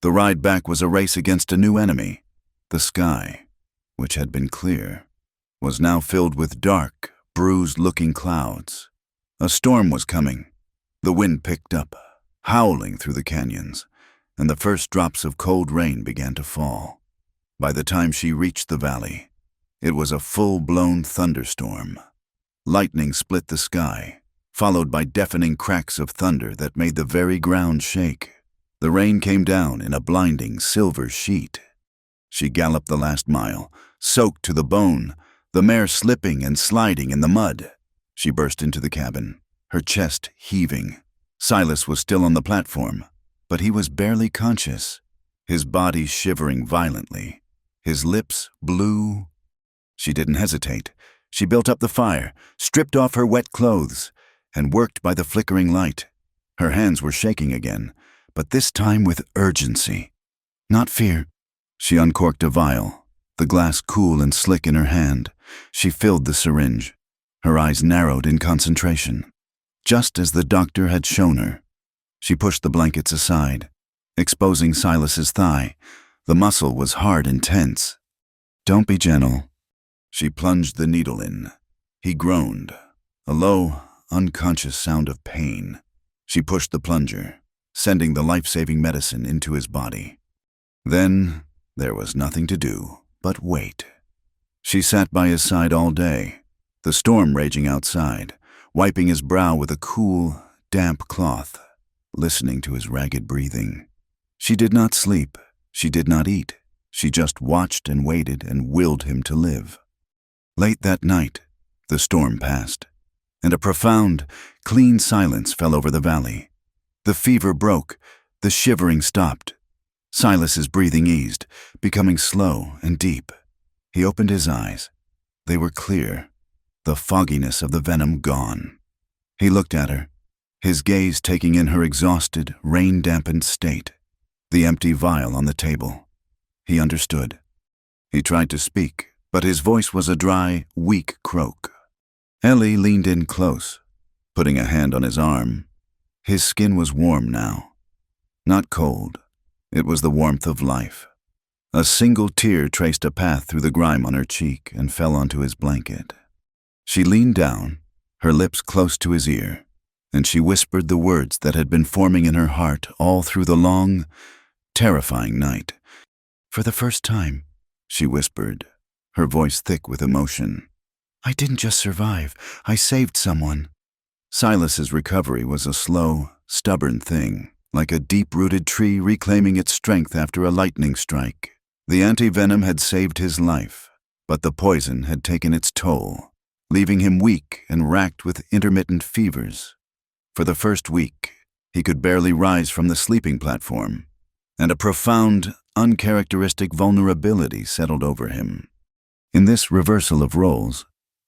The ride back was a race against a new enemy. The sky, which had been clear, was now filled with dark, bruised-looking clouds. A storm was coming. The wind picked up, howling through the canyons, and the first drops of cold rain began to fall. By the time she reached the valley, it was a full-blown thunderstorm. Lightning split the sky, followed by deafening cracks of thunder that made the very ground shake. The rain came down in a blinding silver sheet. She galloped the last mile, soaked to the bone, the mare slipping and sliding in the mud. She burst into the cabin, her chest heaving. Silas was still on the platform, but he was barely conscious, his body shivering violently, his lips blue. She didn't hesitate. She built up the fire, stripped off her wet clothes, and worked by the flickering light. Her hands were shaking again, but this time with urgency, not fear. She uncorked a vial, the glass cool and slick in her hand. She filled the syringe. Her eyes narrowed in concentration. Just as the doctor had shown her, she pushed the blankets aside, exposing Silas's thigh. The muscle was hard and tense. "Don't be gentle." She plunged the needle in. He groaned, a low, unconscious sound of pain. She pushed the plunger, sending the life-saving medicine into his body. Then there was nothing to do but wait. She sat by his side all day, the storm raging outside, wiping his brow with a cool, damp cloth, listening to his ragged breathing. She did not sleep. She did not eat. She just watched and waited and willed him to live. Late that night, the storm passed, and a profound, clean silence fell over the valley. The fever broke, the shivering stopped. Silas's breathing eased, becoming slow and deep. He opened his eyes. They were clear, the fogginess of the venom gone. He looked at her, his gaze taking in her exhausted, rain-dampened state, the empty vial on the table. He understood. He tried to speak, but his voice was a dry, weak croak. Ellie leaned in close, putting a hand on his arm. His skin was warm now. Not cold. It was the warmth of life. A single tear traced a path through the grime on her cheek and fell onto his blanket. She leaned down, her lips close to his ear, and she whispered the words that had been forming in her heart all through the long, terrifying night. "For the first time," she whispered, her voice thick with emotion, "I didn't just survive, I saved someone." Silas's recovery was a slow, stubborn thing, like a deep-rooted tree reclaiming its strength after a lightning strike. The antivenom had saved his life, but the poison had taken its toll, leaving him weak and racked with intermittent fevers. For the first week, he could barely rise from the sleeping platform, and a profound, uncharacteristic vulnerability settled over him. In this reversal of roles,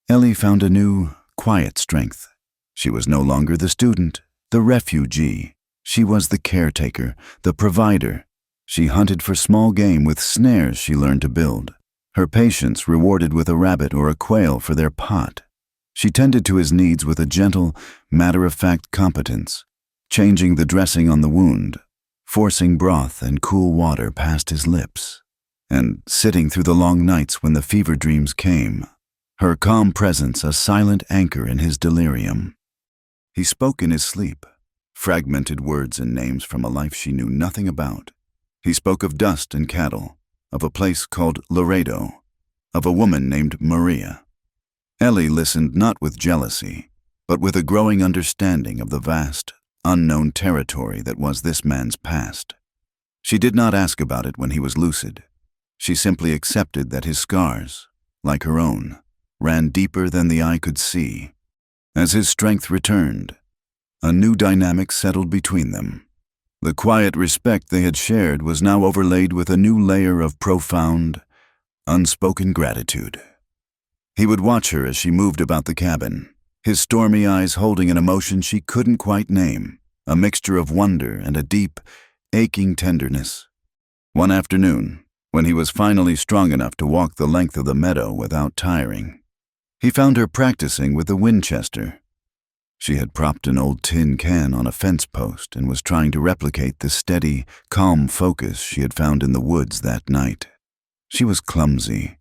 Ellie found a new, quiet strength. She was no longer the student, the refugee. She was the caretaker, the provider. She hunted for small game with snares she learned to build. Her patients rewarded with a rabbit or a quail for their pot. She tended to his needs with a gentle, matter-of-fact competence, changing the dressing on the wound, forcing broth and cool water past his lips, and sitting through the long nights when the fever dreams came, her calm presence a silent anchor in his delirium. He spoke in his sleep, fragmented words and names from a life she knew nothing about. He spoke of dust and cattle, of a place called Laredo, of a woman named Maria. Ellie listened not with jealousy, but with a growing understanding of the vast, unknown territory that was this man's past. She did not ask about it when he was lucid. She simply accepted that his scars, like her own, ran deeper than the eye could see. As his strength returned, a new dynamic settled between them. The quiet respect they had shared was now overlaid with a new layer of profound, unspoken gratitude. He would watch her as she moved about the cabin, his stormy eyes holding an emotion she couldn't quite name, a mixture of wonder and a deep, aching tenderness. One afternoon, when he was finally strong enough to walk the length of the meadow without tiring, he found her practicing with a Winchester. She had propped an old tin can on a fence post and was trying to replicate the steady, calm focus she had found in the woods that night. She was clumsy,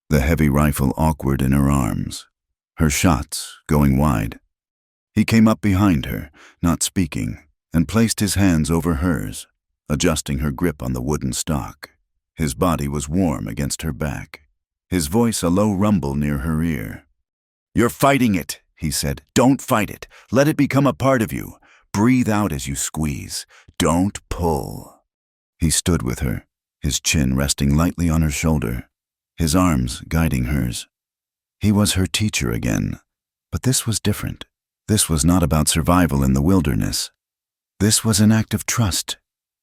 the heavy rifle awkward in her arms, her shots going wide. He came up behind her, not speaking, and placed his hands over hers, adjusting her grip on the wooden stock. His body was warm against her back, his voice a low rumble near her ear. "You're fighting it," he said. "Don't fight it. Let it become a part of you. Breathe out as you squeeze. Don't pull." He stood with her, his chin resting lightly on her shoulder, his arms guiding hers. He was her teacher again, but this was different. This was not about survival in the wilderness. This was an act of trust.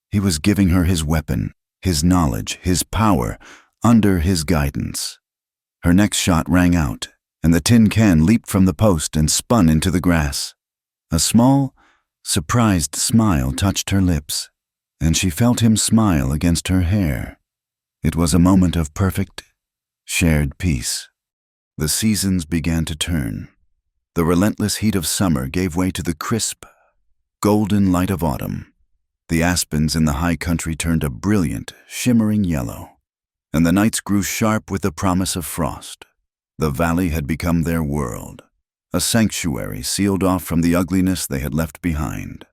He was giving her his weapon, his knowledge, his power, under his guidance. Her next shot rang out, and the tin can leaped from the post and spun into the grass. A small, surprised smile touched her lips, and she felt him smile against her hair. It was a moment of perfect, shared peace. The seasons began to turn. The relentless heat of summer gave way to the crisp, golden light of autumn. The aspens in the high country turned a brilliant, shimmering yellow, and the nights grew sharp with the promise of frost. The valley had become their world, a sanctuary sealed off from the ugliness they had left behind.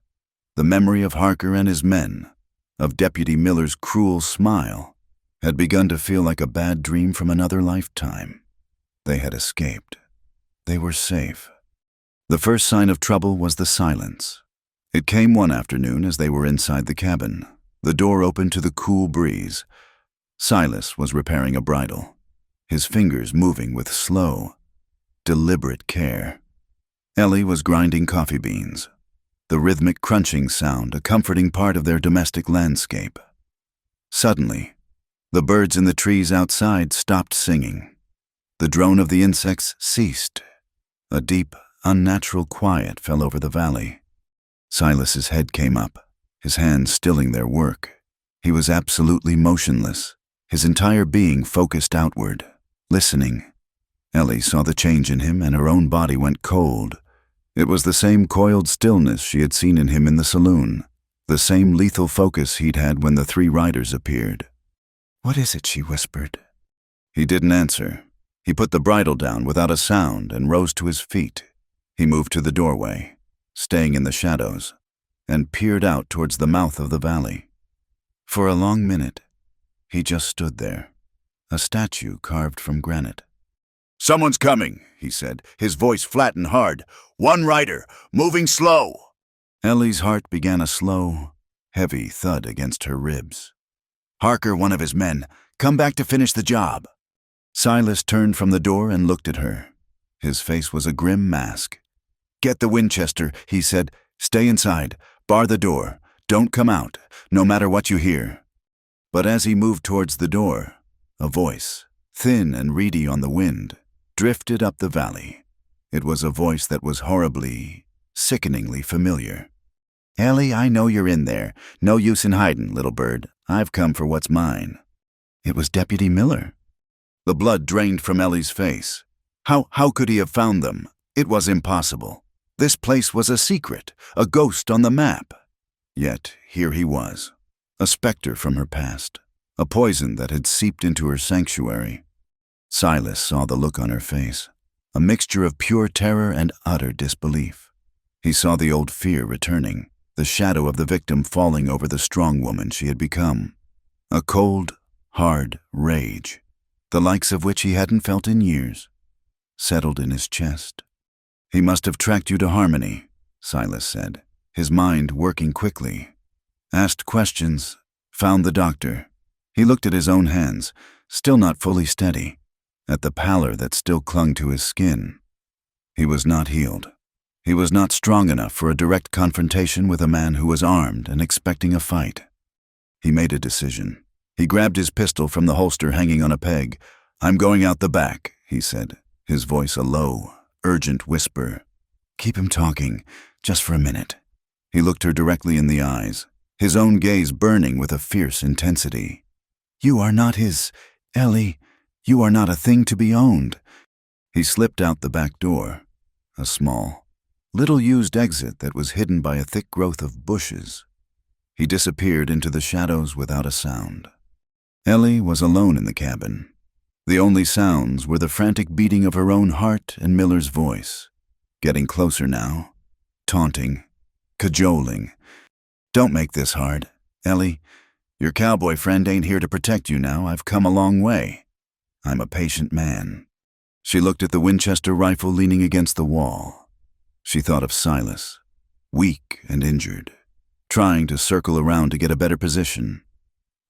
The memory of Harker and his men, of Deputy Miller's cruel smile, had begun to feel like a bad dream from another lifetime. They had escaped. They were safe. The first sign of trouble was the silence. It came one afternoon as they were inside the cabin. The door opened to the cool breeze. Silas was repairing a bridle, his fingers moving with slow, deliberate care. Ellie was grinding coffee beans, the rhythmic crunching sound a comforting part of their domestic landscape. Suddenly, the birds in the trees outside stopped singing. The drone of the insects ceased. A deep, unnatural quiet fell over the valley. Silas's head came up, his hands stilling their work. He was absolutely motionless, his entire being focused outward, listening. Ellie saw the change in him and her own body went cold. It was the same coiled stillness she had seen in him in the saloon, the same lethal focus he'd had when the three riders appeared. "What is it?" she whispered. He didn't answer. He put the bridle down without a sound and rose to his feet. He moved to the doorway, staying in the shadows, and peered out towards the mouth of the valley. For a long minute, he just stood there, a statue carved from granite. "Someone's coming," he said, his voice flat and hard. "One rider, moving slow." Ellie's heart began a slow, heavy thud against her ribs. "Harker, one of his men. Come back to finish the job." Silas turned from the door and looked at her. His face was a grim mask. "Get the Winchester," he said. "Stay inside. Bar the door. Don't come out, no matter what you hear." But as he moved towards the door, a voice, thin and reedy on the wind, drifted up the valley. It was a voice that was horribly, sickeningly familiar. "Ellie, I know you're in there. No use in hiding, little bird. I've come for what's mine." It was Deputy Miller. The blood drained from Ellie's face. How could he have found them? It was impossible. This place was a secret, a ghost on the map. Yet here he was, a specter from her past, a poison that had seeped into her sanctuary. Silas saw the look on her face, a mixture of pure terror and utter disbelief. He saw the old fear returning, the shadow of the victim falling over the strong woman she had become. A cold, hard rage, the likes of which he hadn't felt in years, settled in his chest. He must have tracked you to Harmony, Silas said, his mind working quickly. Asked questions, found the doctor. He looked at his own hands, still not fully steady, at the pallor that still clung to his skin. He was not healed. He was not strong enough for a direct confrontation with a man who was armed and expecting a fight. He made a decision. He grabbed his pistol from the holster hanging on a peg. "I'm going out the back," he said, his voice a low, urgent whisper. "Keep him talking, just for a minute." He looked her directly in the eyes, his own gaze burning with a fierce intensity. "You are not his, Ellie. You are not a thing to be owned." He slipped out the back door, a small, little-used exit that was hidden by a thick growth of bushes. He disappeared into the shadows without a sound. Ellie was alone in the cabin. The only sounds were the frantic beating of her own heart and Miller's voice, getting closer now, taunting, cajoling. "Don't make this hard, Ellie. Your cowboy friend ain't here to protect you now. I've come a long way. I'm a patient man." She looked at the Winchester rifle leaning against the wall. She thought of Silas, weak and injured, trying to circle around to get a better position.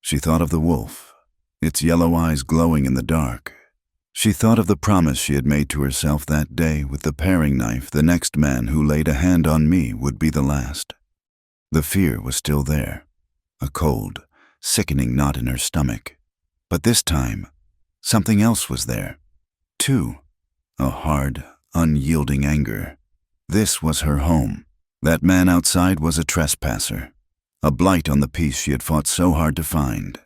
She thought of the wolf, its yellow eyes glowing in the dark. She thought of the promise she had made to herself that day with the paring knife. The next man who laid a hand on me would be the last. The fear was still there, a cold, sickening knot in her stomach. But this time, something else was there, too, a hard, unyielding anger. This was her home. That man outside was a trespasser, a blight on the peace she had fought so hard to find.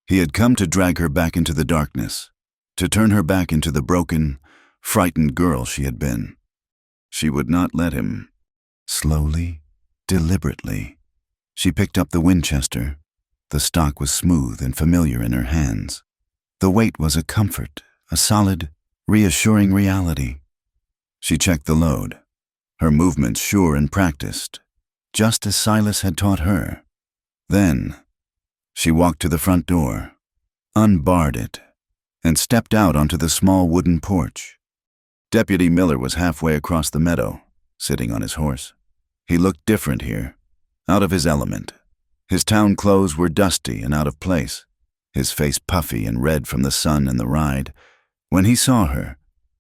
He had come to drag her back into the darkness, to turn her back into the broken, frightened girl she had been. She would not let him. Slowly, deliberately, she picked up the Winchester. The stock was smooth and familiar in her hands. The weight was a comfort, a solid, reassuring reality. She checked the load, her movements sure and practiced, just as Silas had taught her. Then, she walked to the front door, unbarred it, and stepped out onto the small wooden porch. Deputy Miller was halfway across the meadow, sitting on his horse. He looked different here, out of his element. His town clothes were dusty and out of place, his face puffy and red from the sun and the ride. When he saw her,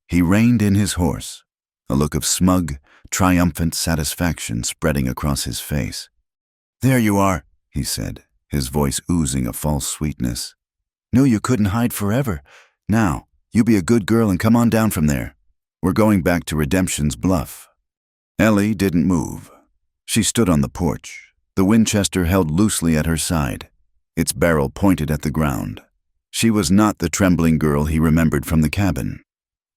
he reined in his horse, a look of smug, triumphant satisfaction spreading across his face. "There you are," he said, his voice oozing a false sweetness. "Knew you couldn't hide forever. Now, you be a good girl and come on down from there. We're going back to Redemption's Bluff." Ellie didn't move. She stood on the porch, the Winchester held loosely at her side, its barrel pointed at the ground. She was not the trembling girl he remembered from the cabin.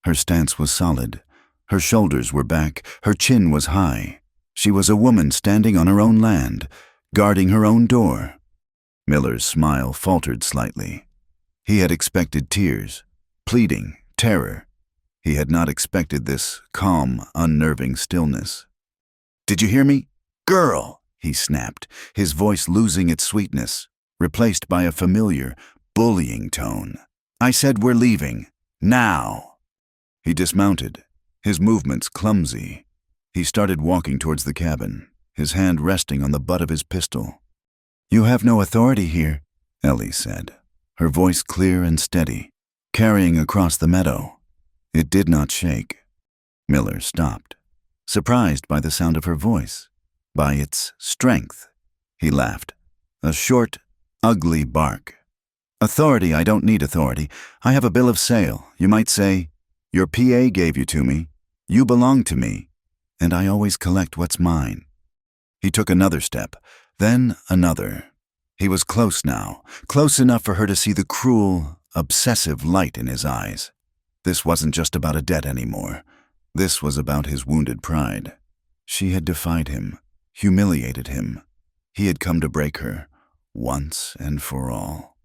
Her stance was solid. Her shoulders were back. Her chin was high. She was a woman standing on her own land, guarding her own door. Miller's smile faltered slightly. He had expected tears, pleading, terror. He had not expected this calm, unnerving stillness. "Did you hear me? Girl!" he snapped, his voice losing its sweetness, replaced by a familiar, bullying tone. "I said we're leaving. Now!" He dismounted, his movements clumsy. He started walking towards the cabin, his hand resting on the butt of his pistol. "You have no authority here," Ellie said, her voice clear and steady, carrying across the meadow. It did not shake. Miller stopped, surprised by the sound of her voice, by its strength. He laughed, a short, ugly bark. "Authority? I don't need authority. I have a bill of sale. You might say, your PA gave you to me. You belong to me, and I always collect what's mine." He took another step, then another. He was close now, close enough for her to see the cruel, obsessive light in his eyes. This wasn't just about a debt anymore. This was about his wounded pride. She had defied him, humiliated him. He had come to break her, once and for all.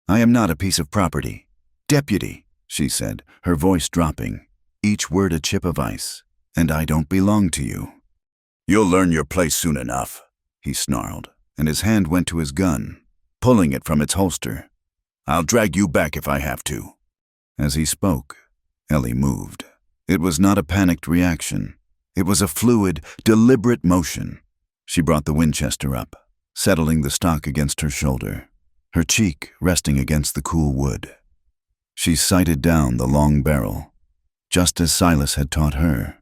"I am not a piece of property. Deputy," she said, her voice dropping, each word a chip of ice, "and I don't belong to you." "You'll learn your place soon enough," he snarled, and his hand went to his gun, pulling it from its holster. "I'll drag you back if I have to." As he spoke, Ellie moved. It was not a panicked reaction. It was a fluid, deliberate motion. She brought the Winchester up, settling the stock against her shoulder, her cheek resting against the cool wood. She sighted down the long barrel, just as Silas had taught her.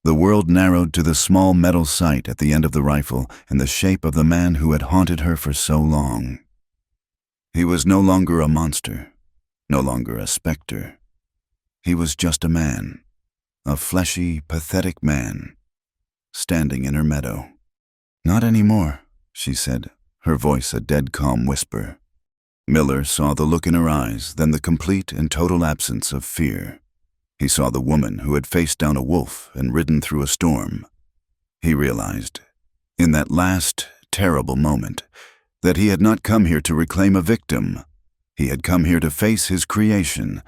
The world narrowed to the small metal sight at the end of the rifle in the shape of the man who had haunted her for so long. He was no longer a monster, no longer a specter. He was just a man, a fleshy, pathetic man, standing in her meadow. "Not anymore," she said, her voice a dead calm whisper. Miller saw the look in her eyes, then the complete and total absence of fear. He saw the woman who had faced down a wolf and ridden through a storm. He realized, in that last, terrible moment, that he had not come here to reclaim a victim. He had come here to face his creation.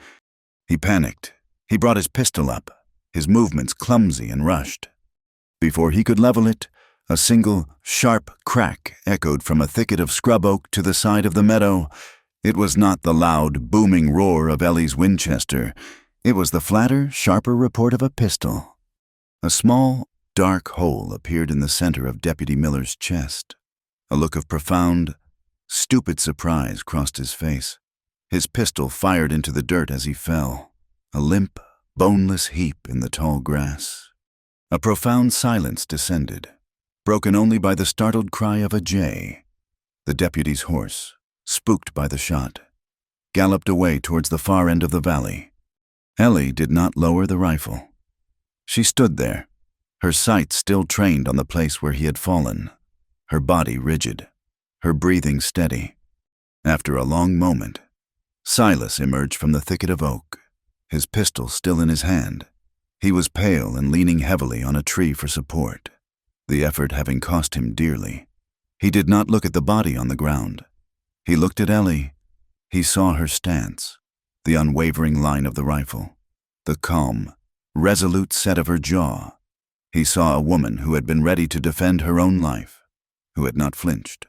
He panicked. He brought his pistol up, his movements clumsy and rushed. Before he could level it, a single, sharp crack echoed from a thicket of scrub oak to the side of the meadow. It was not the loud, booming roar of Ellie's Winchester. It was the flatter, sharper report of a pistol. A small, dark hole appeared in the center of Deputy Miller's chest. A look of profound, stupid surprise crossed his face. His pistol fired into the dirt as he fell, a limp, boneless heap in the tall grass. A profound silence descended, broken only by the startled cry of a jay. The deputy's horse, spooked by the shot, galloped away towards the far end of the valley. Ellie did not lower the rifle. She stood there, her sight still trained on the place where he had fallen, her body rigid, her breathing steady. After a long moment, Silas emerged from the thicket of oak, his pistol still in his hand. He was pale and leaning heavily on a tree for support, the effort having cost him dearly. He did not look at the body on the ground. He looked at Ellie. He saw her stance, the unwavering line of the rifle, the calm, resolute set of her jaw. He saw a woman who had been ready to defend her own life, who had not flinched,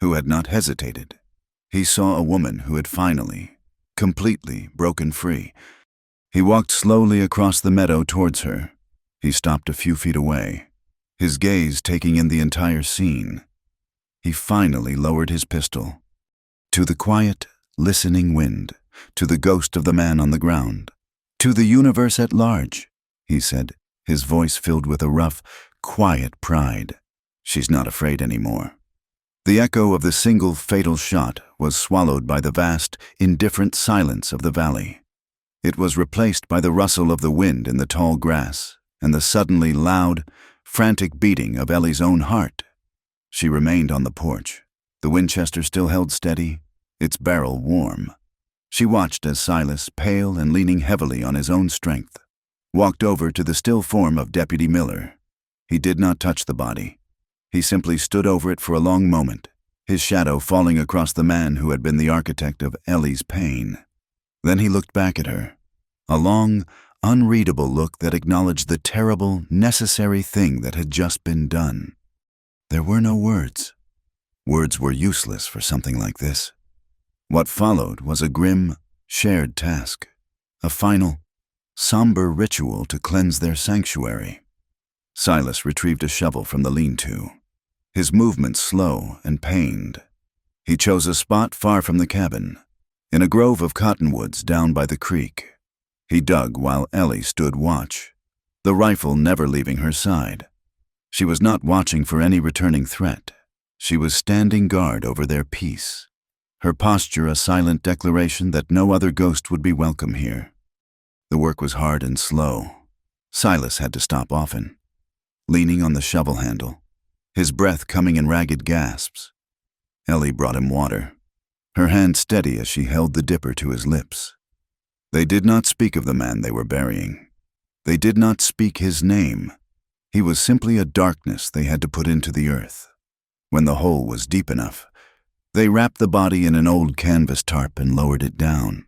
who had not hesitated. He saw a woman who had finally, completely broken free. He walked slowly across the meadow towards her. He stopped a few feet away, his gaze taking in the entire scene. He finally lowered his pistol. To the quiet, listening wind, to the ghost of the man on the ground, to the universe at large, he said, his voice filled with a rough, quiet pride. "She's not afraid anymore." The echo of the single fatal shot was swallowed by the vast, indifferent silence of the valley. It was replaced by the rustle of the wind in the tall grass and the suddenly loud, frantic beating of Ellie's own heart. She remained on the porch, the Winchester still held steady, its barrel warm. She watched as Silas, pale and leaning heavily on his own strength, walked over to the still form of Deputy Miller. He did not touch the body. He simply stood over it for a long moment, his shadow falling across the man who had been the architect of Ellie's pain. Then he looked back at her, a long, unreadable look that acknowledged the terrible, necessary thing that had just been done. There were no words. Words were useless for something like this. What followed was a grim, shared task, a final, somber ritual to cleanse their sanctuary. Silas retrieved a shovel from the lean-to, his movements slow and pained. He chose a spot far from the cabin, in a grove of cottonwoods down by the creek. He dug while Ellie stood watch, the rifle never leaving her side. She was not watching for any returning threat. She was standing guard over their peace, her posture a silent declaration that no other ghost would be welcome here. The work was hard and slow. Silas had to stop often, leaning on the shovel handle, his breath coming in ragged gasps. Ellie brought him water, her hand steady as she held the dipper to his lips. They did not speak of the man they were burying. They did not speak his name. He was simply a darkness they had to put into the earth. When the hole was deep enough, they wrapped the body in an old canvas tarp and lowered it down.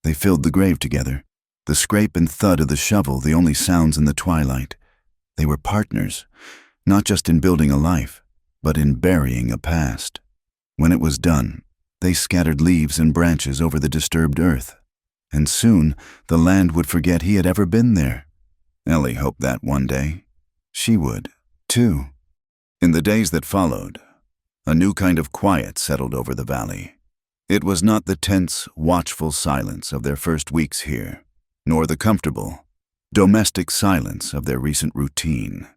They filled the grave together, the scrape and thud of the shovel the only sounds in the twilight. They were partners, not just in building a life, but in burying a past. When it was done, they scattered leaves and branches over the disturbed earth, and soon the land would forget he had ever been there. Ellie hoped that one day she would, too. In the days that followed, a new kind of quiet settled over the valley. It was not the tense, watchful silence of their first weeks here, nor the comfortable, domestic silence of their recent routine.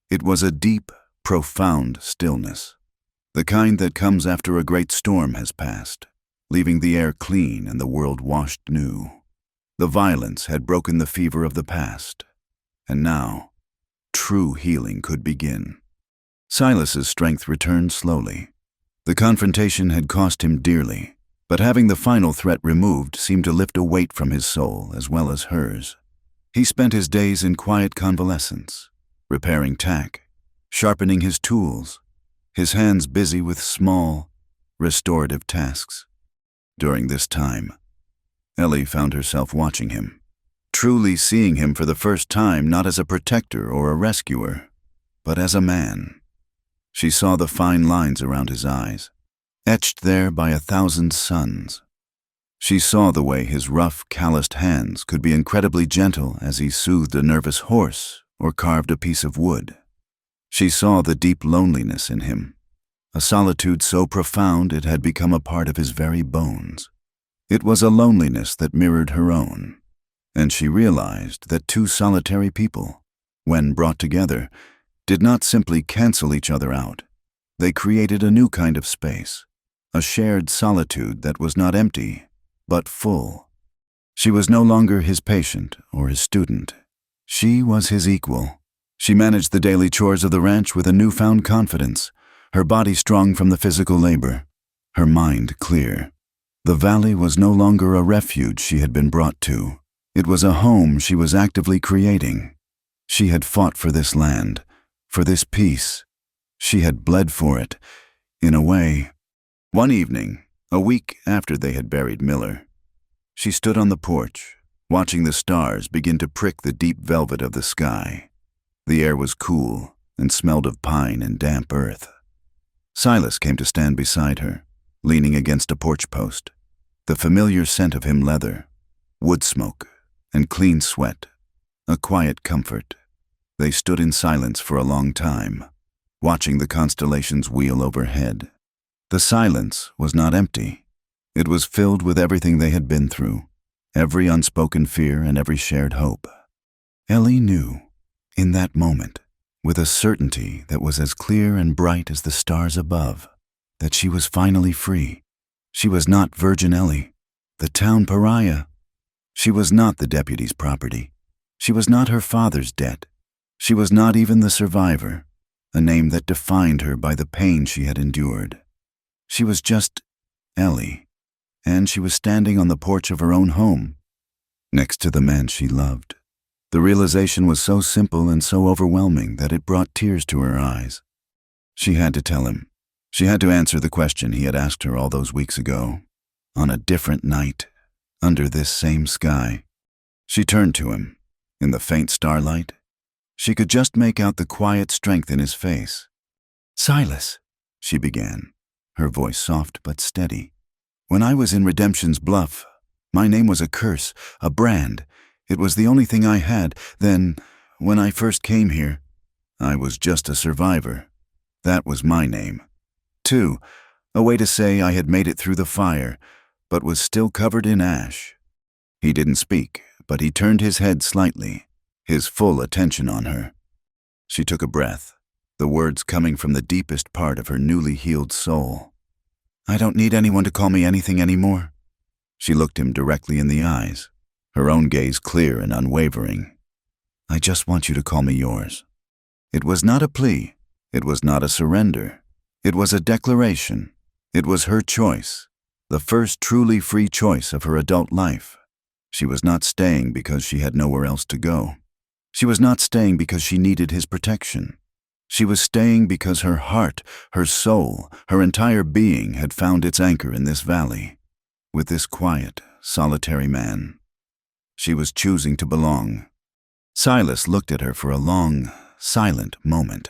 It was a deep, profound stillness, the kind that comes after a great storm has passed, leaving the air clean and the world washed new. The violence had broken the fever of the past, and now, true healing could begin. Silas's strength returned slowly. The confrontation had cost him dearly, but having the final threat removed seemed to lift a weight from his soul as well as hers. He spent his days in quiet convalescence, repairing tack, sharpening his tools, his hands busy with small, restorative tasks. During this time, Ellie found herself watching him, truly seeing him for the first time not as a protector or a rescuer, but as a man. She saw the fine lines around his eyes, etched there by 1,000 suns. She saw the way his rough, calloused hands could be incredibly gentle as he soothed a nervous horse or carved a piece of wood. She saw the deep loneliness in him, a solitude so profound it had become a part of his very bones. It was a loneliness that mirrored her own, and she realized that two solitary people, when brought together, did not simply cancel each other out. They created a new kind of space, a shared solitude that was not empty, but full. She was no longer his patient or his student. She was his equal. She managed the daily chores of the ranch with a newfound confidence, her body strong from the physical labor, her mind clear. The valley was no longer a refuge she had been brought to. It was a home she was actively creating. She had fought for this land, for this peace. She had bled for it, in a way. One evening, a week after they had buried Miller, she stood on the porch, watching the stars begin to prick the deep velvet of the sky. The air was cool and smelled of pine and damp earth. Silas came to stand beside her, leaning against a porch post, the familiar scent of him leather, wood smoke, and clean sweat, a quiet comfort. They stood in silence for a long time, watching the constellations wheel overhead. The silence was not empty. It was filled with everything they had been through, every unspoken fear and every shared hope. Ellie knew, in that moment, with a certainty that was as clear and bright as the stars above, that she was finally free. She was not Virgin Ellie, the town pariah. She was not the deputy's property. She was not her father's debt. She was not even the survivor, a name that defined her by the pain she had endured. She was just Ellie, and she was standing on the porch of her own home, next to the man she loved. The realization was so simple and so overwhelming that it brought tears to her eyes. She had to tell him. She had to answer the question he had asked her all those weeks ago, on a different night, under this same sky. She turned to him. In the faint starlight, she could just make out the quiet strength in his face. "Silas," she began, her voice soft but steady. "When I was in Redemption's Bluff, my name was a curse, a brand. It was the only thing I had. Then, when I first came here, I was just a survivor. That was my name. Too, a way to say I had made it through the fire, but was still covered in ash." He didn't speak, but he turned his head slightly, his full attention on her. She took a breath, the words coming from the deepest part of her newly healed soul. "I don't need anyone to call me anything anymore." She looked him directly in the eyes, her own gaze clear and unwavering. "I just want you to call me yours." It was not a plea. It was not a surrender. It was a declaration. It was her choice, the first truly free choice of her adult life. She was not staying because she had nowhere else to go. She was not staying because she needed his protection. She was staying because her heart, her soul, her entire being had found its anchor in this valley, with this quiet, solitary man. She was choosing to belong. Silas looked at her for a long, silent moment.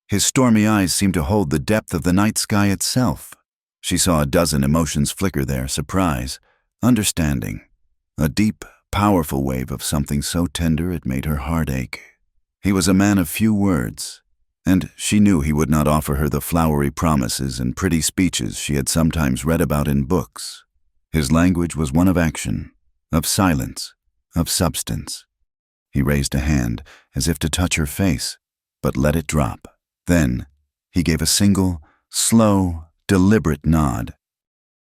His stormy eyes seemed to hold the depth of the night sky itself. She saw a dozen emotions flicker there: surprise, understanding, a deep, powerful wave of something so tender it made her heart ache. He was a man of few words, and she knew he would not offer her the flowery promises and pretty speeches she had sometimes read about in books. His language was one of action, of silence, of substance. He raised a hand as if to touch her face, but let it drop. Then he gave a single, slow, deliberate nod.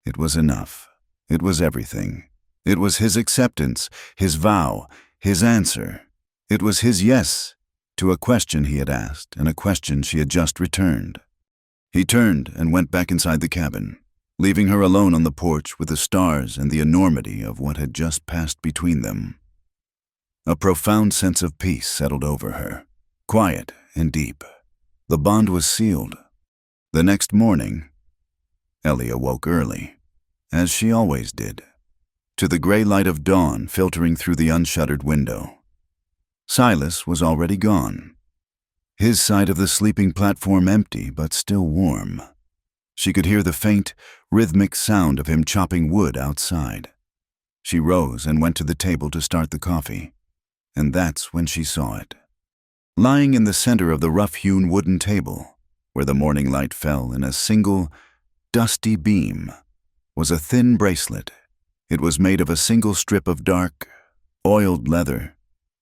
It was enough. It was everything. It was his acceptance, his vow, his answer. It was his yes to a question he had asked and a question she had just returned. He turned and went back inside the cabin, leaving her alone on the porch with the stars and the enormity of what had just passed between them. A profound sense of peace settled over her, quiet and deep. The bond was sealed. The next morning, Ellie awoke early, as she always did, to the gray light of dawn filtering through the unshuttered window. Silas was already gone, his side of the sleeping platform empty but still warm. She could hear the faint, rhythmic sound of him chopping wood outside. She rose and went to the table to start the coffee, and that's when she saw it. Lying in the center of the rough-hewn wooden table, where the morning light fell in a single, dusty beam, was a thin bracelet. It was made of a single strip of dark, oiled leather,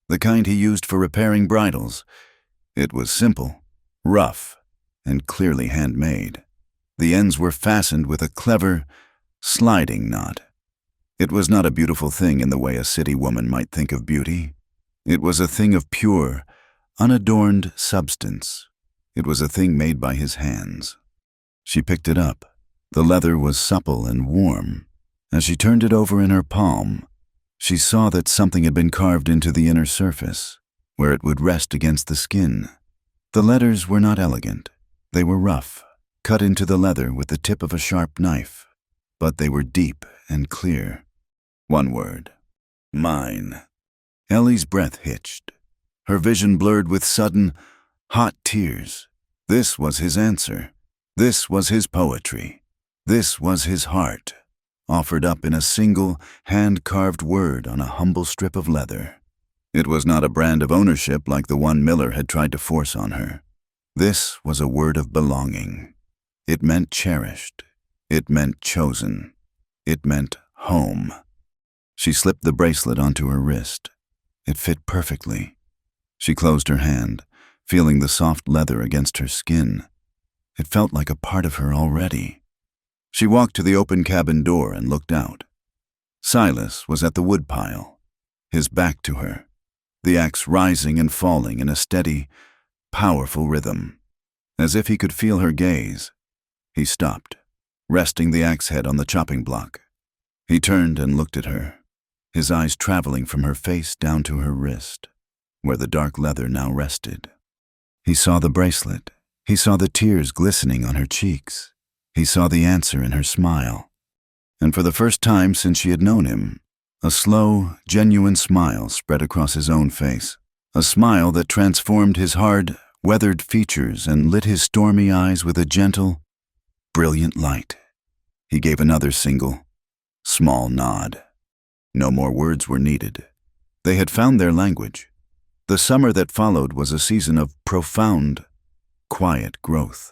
the kind he used for repairing bridles. It was simple, rough, and clearly handmade. The ends were fastened with a clever, sliding knot. It was not a beautiful thing in the way a city woman might think of beauty. It was a thing of pure, unadorned substance. It was a thing made by his hands. She picked it up. The leather was supple and warm. As she turned it over in her palm, she saw that something had been carved into the inner surface, where it would rest against the skin. The letters were not elegant. They were rough, cut into the leather with the tip of a sharp knife, but they were deep and clear. One word: mine. Ellie's breath hitched. Her vision blurred with sudden, hot tears. This was his answer. This was his poetry. This was his heart, offered up in a single, hand-carved word on a humble strip of leather. It was not a brand of ownership like the one Miller had tried to force on her. This was a word of belonging. It meant cherished. It meant chosen. It meant home. She slipped the bracelet onto her wrist. It fit perfectly. She closed her hand, feeling the soft leather against her skin. It felt like a part of her already. She walked to the open cabin door and looked out. Silas was at the woodpile, his back to her, the axe rising and falling in a steady, powerful rhythm. As if he could feel her gaze, he stopped, resting the axe head on the chopping block. He turned and looked at her, his eyes traveling from her face down to her wrist, where the dark leather now rested. He saw the bracelet. He saw the tears glistening on her cheeks. He saw the answer in her smile. And for the first time since she had known him, a slow, genuine smile spread across his own face, a smile that transformed his hard, weathered features and lit his stormy eyes with a gentle, brilliant light. He gave another single, small nod. No more words were needed. They had found their language. The summer that followed was a season of profound, quiet growth.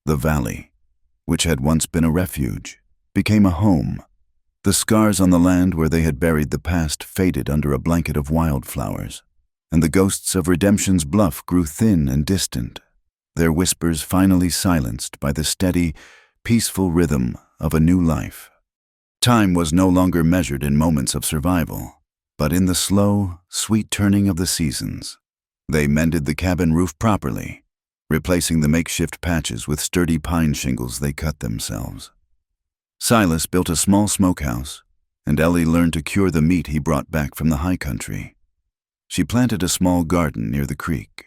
The valley, which had once been a refuge, became a home. The scars on the land where they had buried the past faded under a blanket of wildflowers, and the ghosts of Redemption's Bluff grew thin and distant, their whispers finally silenced by the steady, peaceful rhythm of a new life. Time was no longer measured in moments of survival, but in the slow, sweet turning of the seasons. They mended the cabin roof properly, replacing the makeshift patches with sturdy pine shingles they cut themselves. Silas built a small smokehouse, and Ellie learned to cure the meat he brought back from the high country. She planted a small garden near the creek.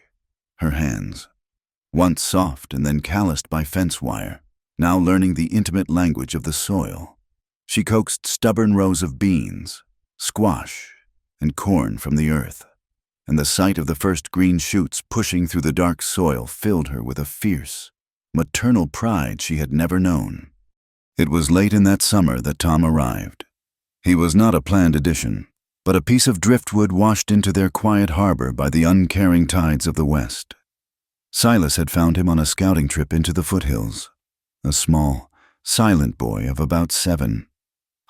Her hands, once soft and then calloused by fence wire, now learning the intimate language of the soil. She coaxed stubborn rows of beans, squash, and corn from the earth, and the sight of the first green shoots pushing through the dark soil filled her with a fierce, maternal pride she had never known. It was late in that summer that Tom arrived. He was not a planned addition, but a piece of driftwood washed into their quiet harbor by the uncaring tides of the west. Silas had found him on a scouting trip into the foothills, a small, silent boy of about 7,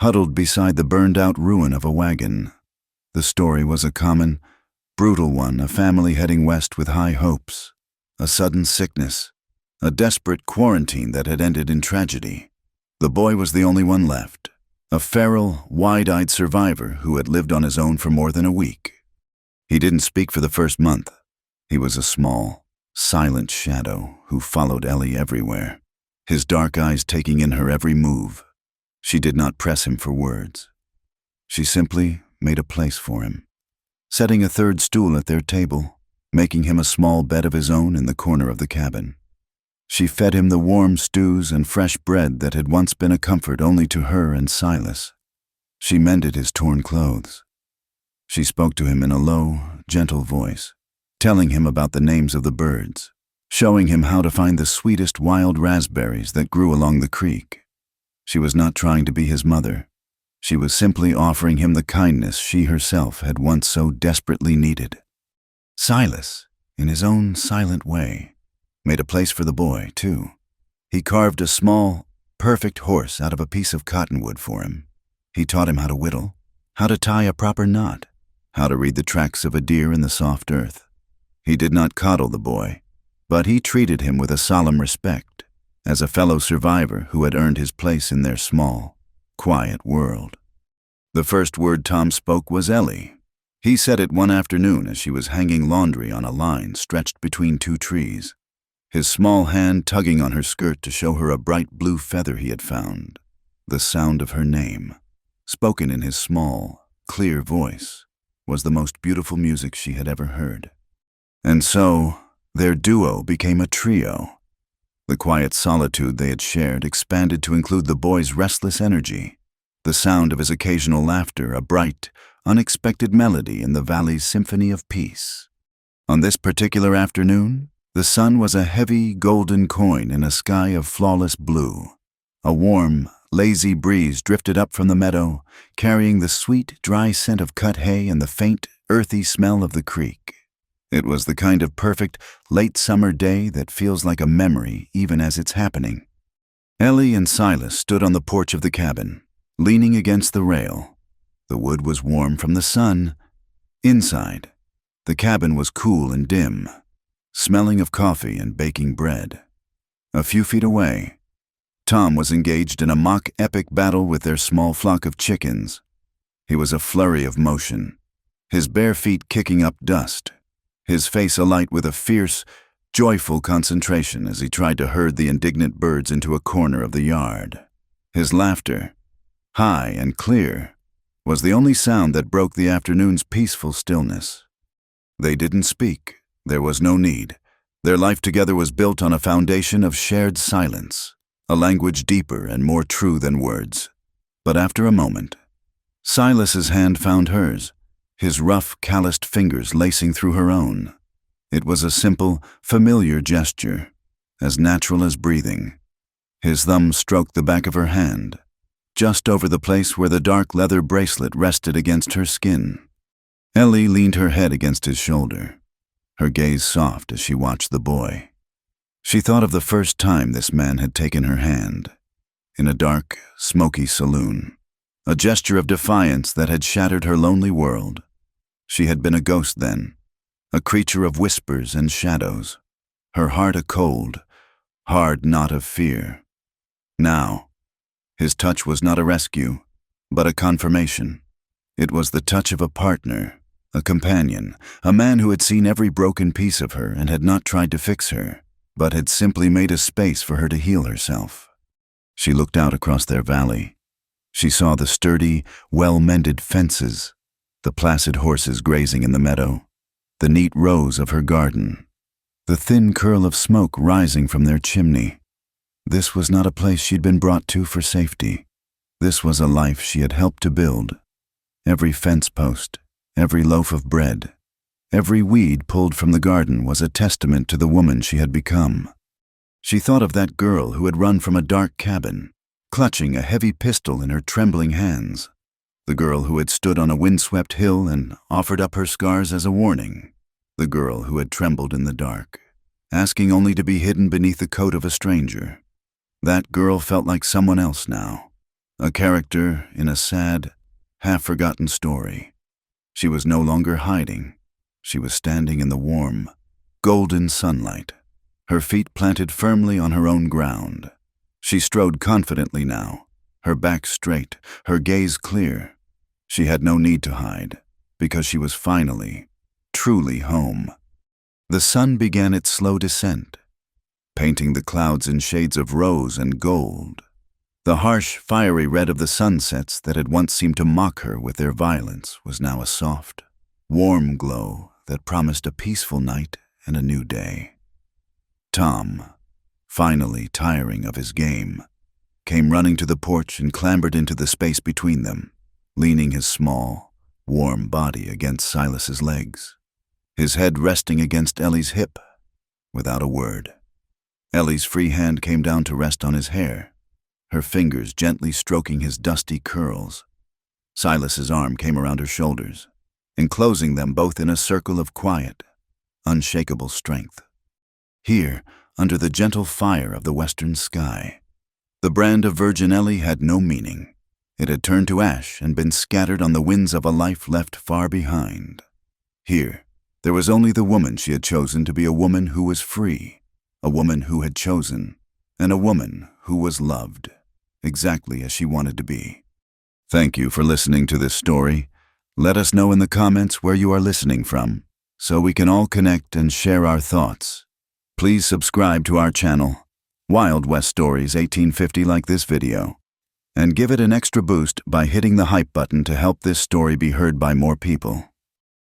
huddled beside the burned-out ruin of a wagon. The story was a common, brutal one, a family heading west with high hopes, a sudden sickness, a desperate quarantine that had ended in tragedy. The boy was the only one left, a feral, wide-eyed survivor who had lived on his own for more than a week. He didn't speak for the first month. He was a small, silent shadow who followed Ellie everywhere, his dark eyes taking in her every move. She did not press him for words. She simply made a place for him, setting a third stool at their table, making him a small bed of his own in the corner of the cabin. She fed him the warm stews and fresh bread that had once been a comfort only to her and Silas. She mended his torn clothes. She spoke to him in a low, gentle voice, telling him about the names of the birds, showing him how to find the sweetest wild raspberries that grew along the creek. She was not trying to be his mother. She was simply offering him the kindness she herself had once so desperately needed. Silas, in his own silent way, made a place for the boy, too. He carved a small, perfect horse out of a piece of cottonwood for him. He taught him how to whittle, how to tie a proper knot, how to read the tracks of a deer in the soft earth. He did not coddle the boy, but he treated him with a solemn respect, as a fellow survivor who had earned his place in their small, quiet world. The first word Tom spoke was Ellie. He said it one afternoon as she was hanging laundry on a line stretched between 2 trees, his small hand tugging on her skirt to show her a bright blue feather he had found. The sound of her name, spoken in his small, clear voice, was the most beautiful music she had ever heard. And so, their duo became a trio. The quiet solitude they had shared expanded to include the boy's restless energy, the sound of his occasional laughter, a bright, unexpected melody in the valley's symphony of peace. On this particular afternoon, the sun was a heavy golden coin in a sky of flawless blue. A warm, lazy breeze drifted up from the meadow, carrying the sweet, dry scent of cut hay and the faint, earthy smell of the creek. It was the kind of perfect, late summer day that feels like a memory even as it's happening. Ellie and Silas stood on the porch of the cabin, leaning against the rail. The wood was warm from the sun. Inside, the cabin was cool and dim, smelling of coffee and baking bread. A few feet away, Tom was engaged in a mock-epic battle with their small flock of chickens. He was a flurry of motion, his bare feet kicking up dust, his face alight with a fierce, joyful concentration as he tried to herd the indignant birds into a corner of the yard. His laughter, high and clear, was the only sound that broke the afternoon's peaceful stillness. They didn't speak. There was no need. Their life together was built on a foundation of shared silence, a language deeper and more true than words. But after a moment, Silas's hand found hers, his rough, calloused fingers lacing through her own. It was a simple, familiar gesture, as natural as breathing. His thumb stroked the back of her hand, just over the place where the dark leather bracelet rested against her skin. Ellie leaned her head against his shoulder, her gaze soft as she watched the boy. She thought of the first time this man had taken her hand, in a dark, smoky saloon, a gesture of defiance that had shattered her lonely world. She had been a ghost then, a creature of whispers and shadows, her heart a cold, hard knot of fear. Now, his touch was not a rescue, but a confirmation. It was the touch of a partner, a companion, a man who had seen every broken piece of her and had not tried to fix her, but had simply made a space for her to heal herself. She looked out across their valley. She saw the sturdy, well-mended fences, the placid horses grazing in the meadow, the neat rows of her garden, the thin curl of smoke rising from their chimney. This was not a place she'd been brought to for safety. This was a life she had helped to build. Every fence post, every loaf of bread, every weed pulled from the garden was a testament to the woman she had become. She thought of that girl who had run from a dark cabin, clutching a heavy pistol in her trembling hands. The girl who had stood on a windswept hill and offered up her scars as a warning. The girl who had trembled in the dark, asking only to be hidden beneath the coat of a stranger. That girl felt like someone else now, a character in a sad, half-forgotten story. She was no longer hiding. She was standing in the warm, golden sunlight, her feet planted firmly on her own ground. She strode confidently now, her back straight, her gaze clear. She had no need to hide, because she was finally, truly home. The sun began its slow descent, painting the clouds in shades of rose and gold. The harsh, fiery red of the sunsets that had once seemed to mock her with their violence was now a soft, warm glow that promised a peaceful night and a new day. Tom, finally tiring of his game, came running to the porch and clambered into the space between them, leaning his small, warm body against Silas's legs, his head resting against Ellie's hip, without a word. Ellie's free hand came down to rest on his hair, her fingers gently stroking his dusty curls. Silas's arm came around her shoulders, enclosing them both in a circle of quiet, unshakable strength. Here, under the gentle fire of the western sky, the brand of Virgin Ellie had no meaning. It had turned to ash and been scattered on the winds of a life left far behind. Here, there was only the woman she had chosen to be a woman who was free, a woman who had chosen, and a woman who was loved, exactly as she wanted to be. Thank you for listening to this story. Let us know in the comments where you are listening from, so we can all connect and share our thoughts. Please subscribe to our channel, Wild West Stories 1850, like this video, and give it an extra boost by hitting the hype button to help this story be heard by more people.